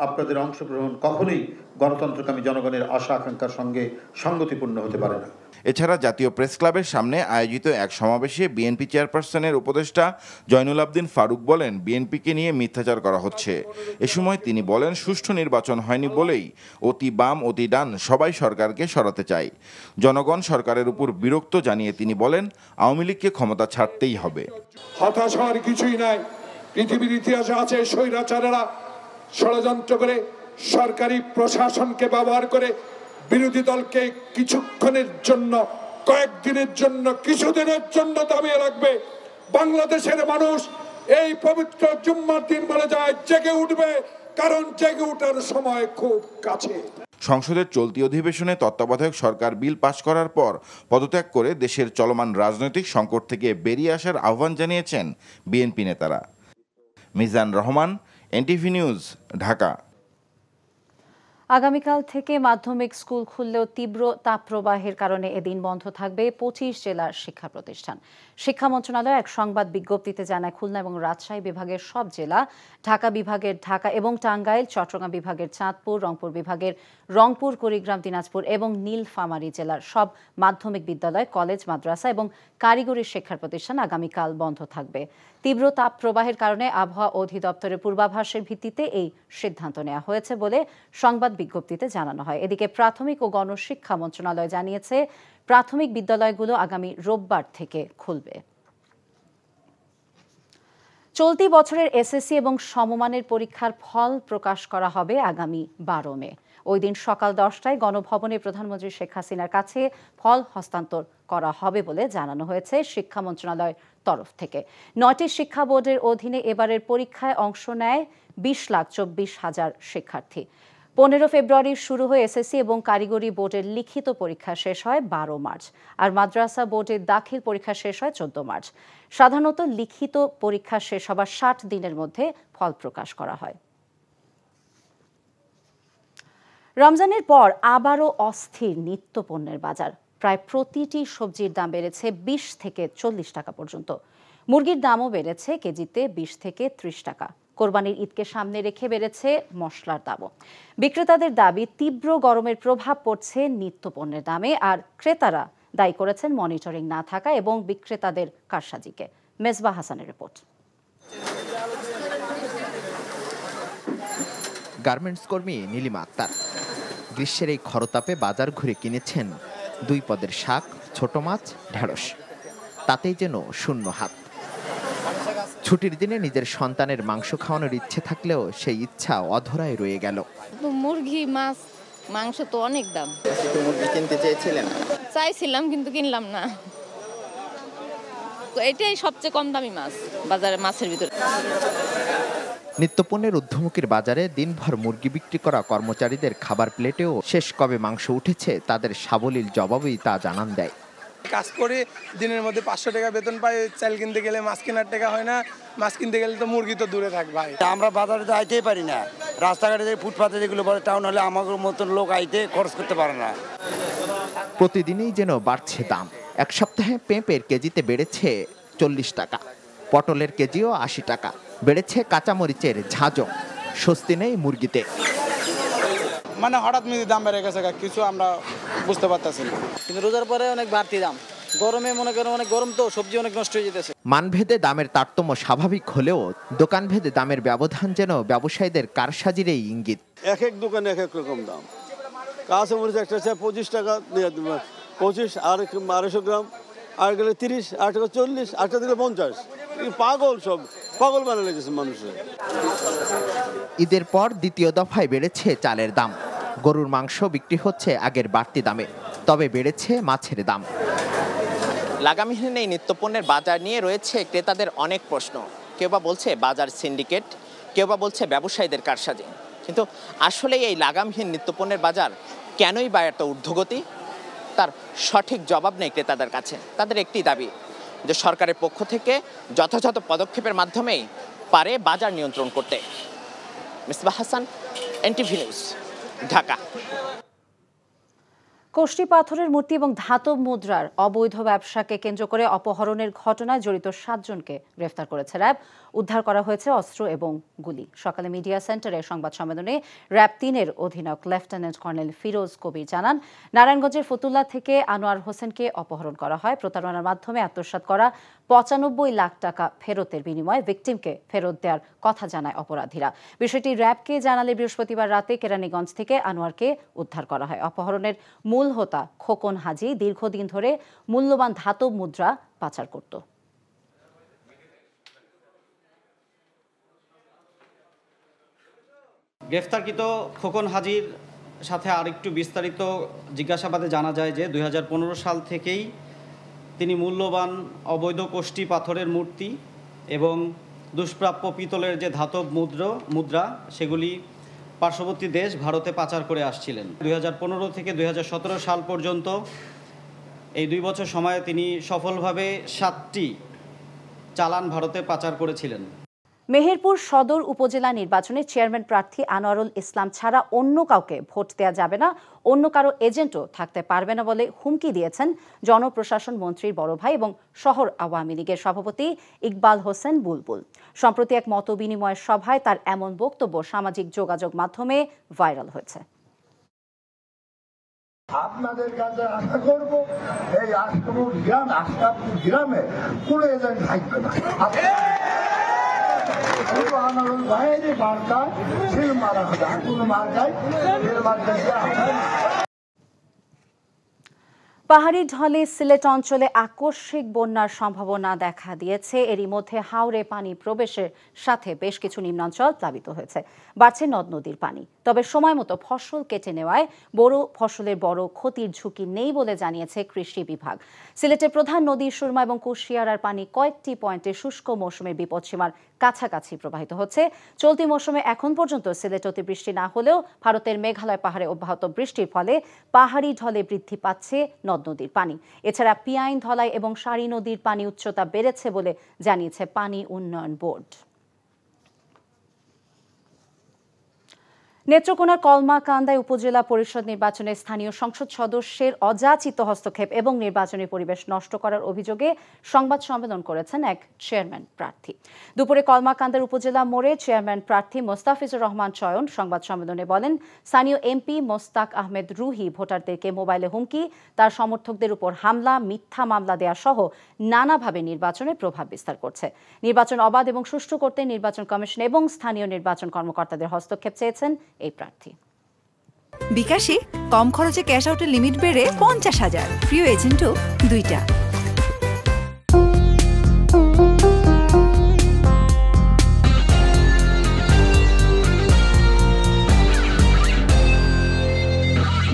আপনাদের অংশগ্রহণ কখনোই গণতন্ত্রকামী জনগণের আশা আকাঙ্ক্ষার সঙ্গে সঙ্গতিপূর্ণ হতে পারে না। এছাড়া জাতীয় প্রেস ক্লাবের সামনে আয়োজিত এক সমাবেশে বিএনপি চেয়ারপারসনের উপদেষ্টা জয়নুল আবদিন ফারুক বলেন, বিএনপিকে নিয়ে মিথ্যাচার করা হচ্ছে। এ সময় তিনি বলেন, সুষ্ঠু নির্বাচন হয়নি বলেই অতি বাম অতি ডান সবাই সরকারকে সরাতে চায়। জনগণ সরকারের উপর বিরক্ত জানিয়ে তিনি বলেন, আওয়ামী লীগকে ক্ষমতা ছাড়তেই হবে। হতাশ হওয়ার কিছুই নাই। পৃথিবীর ইতিহাসে আছে স্বৈরাচারেরা ষড়যন্ত্র করে সরকারি প্রশাসনকে ব্যবহার করে বিরোধী দলকে কিছুক্ষণের জন্য, কয়েকদিনের জন্য, কিছুদিনের জন্য দাবিয়ে রাখবে। বাংলাদেশের মানুষ এই পবিত্র জুম্মার দিন বলে যায় জেগে উঠবে, কারণ জেগে ওঠার সময় খুব কাছে। সংসদের চলতি অধিবেশনে তত্ত্বাবধায়ক সরকার বিল পাশ করার পর পদত্যাগ করে দেশের চলমান রাজনৈতিক সংকট থেকে বেরিয়ে আসার আহ্বান জানিয়েছেন বিএনপি নেতারা। Mizan Rahman, NTV news, Dhaka. আগামীকাল থেকে মাধ্যমিক স্কুল খুললেও তীব্র তাপপ্রবাহের কারণে এদিন বন্ধ থাকবে 25 জেলার শিক্ষা প্রতিষ্ঠান। শিক্ষা মন্ত্রণালয় এক সংবাদ বিজ্ঞপ্তিতে জানায়, খুলনা এবং রাজশাহী বিভাগের সব জেলা, ঢাকা বিভাগের ঢাকা এবং টাঙ্গাইল, চট্টগ্রাম বিভাগের চাঁদপুর, রংপুর বিভাগের রংপুর, কুড়িগ্রাম, দিনাজপুর এবং নীলফামারী জেলার সব মাধ্যমিক বিদ্যালয়, কলেজ, মাদ্রাসা এবং কারিগরি শিক্ষা প্রতিষ্ঠান আগামীকাল বন্ধ থাকবে। তীব্র তাপপ্রবাহের কারণে আবহাওয়া অধিদপ্তরের পূর্বাভাসের ভিত্তিতে এই সিদ্ধান্ত নেওয়া হয়েছে বলে সংবাদ বিজ্ঞপ্তিতে জানানো হয়। এদিকে প্রাথমিক ও গণশিক্ষা মন্ত্রণালয় জানিয়েছে, প্রাথমিক বিদ্যালয়গুলো আগামী রোববার থেকে খুলবে। চলতি বছরের এসএসসি এবং সমমানের পরীক্ষার ফল প্রকাশ করা হবে আগামী 12 মে। ওই দিন সকাল 10টায় গণভবনে প্রধানমন্ত্রী শেখ হাসিনার কাছে ফল হস্তান্তর করা হবে বলে জানানো হয়েছে শিক্ষা মন্ত্রণালয়ের তরফ থেকে। 9টি শিক্ষা বোর্ডের অধীনে এবারের পরীক্ষায় অংশ নেয় 20,24,000 শিক্ষার্থী। 15 ফেব্রুয়ারি শুরু হয়ে এসএসসি এবং কারিগরি বোর্ডের লিখিত পরীক্ষা শেষ হয় 12 মার্চ, আর মাদ্রাসা বোর্ডের দাখিল পরীক্ষা শেষ হয় 14 মার্চ। সাধারণত লিখিত পরীক্ষা শেষ হবার 60 দিনের মধ্যে ফল প্রকাশ করা হয়। রমজানের পর আবারও অস্থির নিত্যপণ্যের বাজার। প্রায় প্রতিটি সবজির দাম বেড়েছে 20 থেকে 40 টাকা পর্যন্ত। মুরগির দামও বেড়েছে কেজিতে 20 থেকে 30 টাকা। কোরবানির ঈদকে সামনে রেখে বেড়েছে মশলার দামও। বিক্রেতাদের দাবি, তীব্র গরমের প্রভাব পড়ছে নিত্যপণ্যের দামে, আর ক্রেতারা দায়ী করেছেন মনিটরিং না থাকা এবং বিক্রেতাদের কারসাজিকে। মেজবাহ হাসানের রিপোর্ট। গার্মেন্টস কর্মী নীলিমা আক্তার গ্রীষ্মের এই খরতাপে বাজার ঘুরে কিনেছেন 2 পদের শাক, ছোট মাছ, ঢেঁড়স। তাতেই যেন শূন্য হাত। ছুটির দিনে নিজের সন্তানের মাংস খাওয়ানোর ইচ্ছে থাকলেও সেই ইচ্ছা অধরায় রয়ে গেল। মুরগি, মাছ, মাংস তো অনেক দাম। মুরগি কিনতে চেয়েছিলেন? চাইছিলাম কিন্তু কিনলাম না। এটাই সবচেয়ে কম দামি মাছ বাজারে, মাছের ভিতরে। নিত্যপণ্যের ঊর্ধ্বমুখীর বাজারে দিনভর মুরগি বিক্রি করা কর্মচারীদের খাবার প্লেটেও শেষ কবে মাংস উঠেছে তাদের সাবলীল জবাবেই তা জানান দেয়। কাজ করে দিনের মধ্যে 500 টাকা বেতন পাই, চাল কিনতে গেলে মাছ কেনার টাকা হয় না, মাছ কিনতে গেলে তো মুরগি তো দূরে থাক ভাই। আমরা বাজারে তো আইতেই পারি না, রাস্তাঘাটে যে ফুটপাতে যেগুলো বলে টাউন হলে আমাদের মতন লোক আইতে খরচ করতে পারে না। প্রতিদিনই যেন বাড়ছে দাম। এক সপ্তাহে পেঁপের কেজিতে বেড়েছে 40 টাকা, পটলের কেজিও 80 টাকা। বেড়েছে কাঁচামরিচের ঝাঁঝও। স্বস্তি নেই মুরগিতে। মানে হঠাৎ মিলি দাম বেড়ে গেছে, কিছু আমরা বুঝতে পারতেছি না। কিন্তু রোজার পরে অনেক বাড়তি দাম। গরমে মনে করেন অনেক গরম, তো সবজি অনেক নষ্ট হয়ে যেতেছে। মানভেদে দামের তারতম্য স্বাভাবিক হলেও দোকানভেদে দামের ব্যবধান যেন ব্যবসায়ীদের কারসাজিরই ইঙ্গিত। এক এক দোকানে এক এক রকম দাম। কাঁচামরিচ একটা 25 টাকা, 25 আর 250 গ্রাম, আর গেলে 30, 8 টাকা 40, 8 টাকা দিলে 50। পাগল, সব পাগল বানিয়ে লেগেছে মানুষের। ঈদের পর দ্বিতীয় দফায় বেড়েছে চালের দাম। গরুর মাংস বিক্রি হচ্ছে আগের বাড়তি দামে, তবে বেড়েছে মাছের দাম। লাগামহীন এই নিত্যপণ্যের বাজার নিয়ে রয়েছে ক্রেতাদের অনেক প্রশ্ন। কেউ বা বলছে বাজার সিন্ডিকেট, কেউ বা বলছে ব্যবসায়ীদের কারসাজি। কিন্তু আসলে এই লাগামহীন নিত্যপণ্যের বাজার কেনই বা এত ঊর্ধ্বগতি, তার সঠিক জবাব নেই ক্রেতাদের কাছে। তাদের একটি দাবি যে সরকারের পক্ষ থেকে যথাযথ পদক্ষেপের মাধ্যমেই পারে বাজার নিয়ন্ত্রণ করতে। মিসবাহ হাসান, এনটিভি নিউজ, ঢাকা। কষ্টি পাথরের মূর্তি এবং ধাতব মুদ্রার অবৈধ ব্যবসাকে কেন্দ্র করে অপহরণের ঘটনায় জড়িত 7 জনকে গ্রেফতার করেছে র্যাব। উদ্ধার করা হয়েছে অস্ত্র এবং গুলি। সকালে মিডিয়া সেন্টারে সংবাদ সম্মেলনে র্যাব 3-এর অধিনায়ক লেফটেন্যান্ট কর্নেল ফিরোজ কবির জানান, নারায়ণগঞ্জের ফতুল্লা থেকে আনোয়ার হোসেনকে অপহরণ করা হয়। প্রতারণার মাধ্যমে আত্মসাৎ করা 95 লাখ টাকা ফেরতের বিনিময়ে ভিকটিমকে ফেরত দেওয়ার কথা জানায় অপরাধীরা। বিষয়টি র্যাবকে জানালে বৃহস্পতিবার রাতে কেরানীগঞ্জ থেকে আনোয়ারকে উদ্ধার করা হয়। অপহরণের মূল হোতা খোকন হাজি দীর্ঘদিন ধরে মূল্যবান ধাতব মুদ্রা পাচার করত। গ্রেফতারকৃত খোকন হাজির সাথে আরেকটু বিস্তারিত জিজ্ঞাসাবাদে জানা যায় যে 2015 সাল থেকেই তিনি মূল্যবান অবৈধ কোষ্ঠী পাথরের মূর্তি এবং দুষ্প্রাপ্য পিতলের যে ধাতব মুদ্রা সেগুলি পার্শ্ববর্তী দেশ ভারতে পাচার করে আসছিলেন। 2015 থেকে 2017 সাল পর্যন্ত এই 2 বছর সময়ে তিনি সফলভাবে 7টি চালান ভারতে পাচার করেছিলেন। মেহেরপুর সদর উপজেলা নির্বাচনে চেয়ারম্যান প্রার্থী আনোয়ারুল ইসলাম ছাড়া অন্য কাউকে ভোট দেওয়া যাবে না, অন্য কারো এজেন্টও থাকতে পারবে না বলে হুমকি দিয়েছেন জনপ্রশাসন মন্ত্রীর বড় ভাই এবং শহর আওয়ামী লীগের সভাপতি ইকবাল হোসেন বুলবুল। সম্প্রতি এক মতবিনিময় সভায় তার এমন বক্তব্য সামাজিক যোগাযোগ মাধ্যমে ভাইরাল হয়েছে। আপনাদের কাছে আশা করব এই আশরাফপুর গ্রামে কোনো এজেন্ট থাকবে না। আনোয়ারুল ভাইয়ের মার্কায় সিল মারা হবে, আর কোনো মার্কায় সিল মার্কা পাহাড়ি ঢলে সিলেট অঞ্চলে আকস্মিক বন্যার সম্ভাবনা দেখা দিয়েছে। এরই মধ্যে হাওরে পানি প্রবেশের সাথে বেশ কিছু নিম্নাঞ্চল প্লাবিত হয়েছে, বাড়ছে নদ নদীর পানি। তবে সময় মতো ফসল কেটে নেওয়ায় ফসলের বড় ক্ষতির ঝুঁকি নেই বলে জানিয়েছে কৃষি বিভাগ। সিলেটের প্রধান নদী সুরমা এবং কুশিয়ারার পানি কয়েকটি পয়েন্টে শুষ্ক মৌসুমের বিপদসীমার কাছাকাছি প্রবাহিত হচ্ছে। চলতি মৌসুমে এখন পর্যন্ত সিলেট অতিবৃষ্টি না হলেও ভারতের মেঘালয় পাহাড়ে অব্যাহত বৃষ্টির ফলে পাহাড়ি ঢলে বৃদ্ধি পাচ্ছে নদ নদীর পানি। এছাড়া পিয়াইন, ধলাই এবং সারি নদীর পানি উচ্চতা বেড়েছে বলে জানিয়েছে পানি উন্নয়ন বোর্ড। নেত্রকোনার কলমাকান্দায় উপজেলা পরিষদ নির্বাচনে স্থানীয় সংসদ সদস্যের অযাচিত হস্তক্ষেপ এবং নির্বাচনী পরিবেশ নষ্ট করার অভিযোগে সংবাদ সম্মেলন করেছেন এক চেয়ারম্যান প্রার্থী। দুপুরে কলমাকান্দার উপজেলা মোড়ে চেয়ারম্যান প্রার্থী মোস্তাফিজুর রহমান চয়ন সংবাদ সম্মেলনে বলেন, স্থানীয় এমপি মোস্তাক আহমেদ রুহি ভোটারদেরকে মোবাইলে হুমকি, তার সমর্থকদের উপর হামলা, মিথ্যা মামলা দেয়া সহ নানাভাবে নির্বাচনে প্রভাব বিস্তার করছে। নির্বাচন অবাধ এবং সুষ্ঠু করতে নির্বাচন কমিশন এবং স্থানীয় নির্বাচন কর্মকর্তাদের হস্তক্ষেপ চেয়েছেন এই প্রার্থী। বিকাশে কম খরচে ক্যাশ আউটের লিমিট বেড়ে 50,000, প্রিয় এজেন্টও 2টা।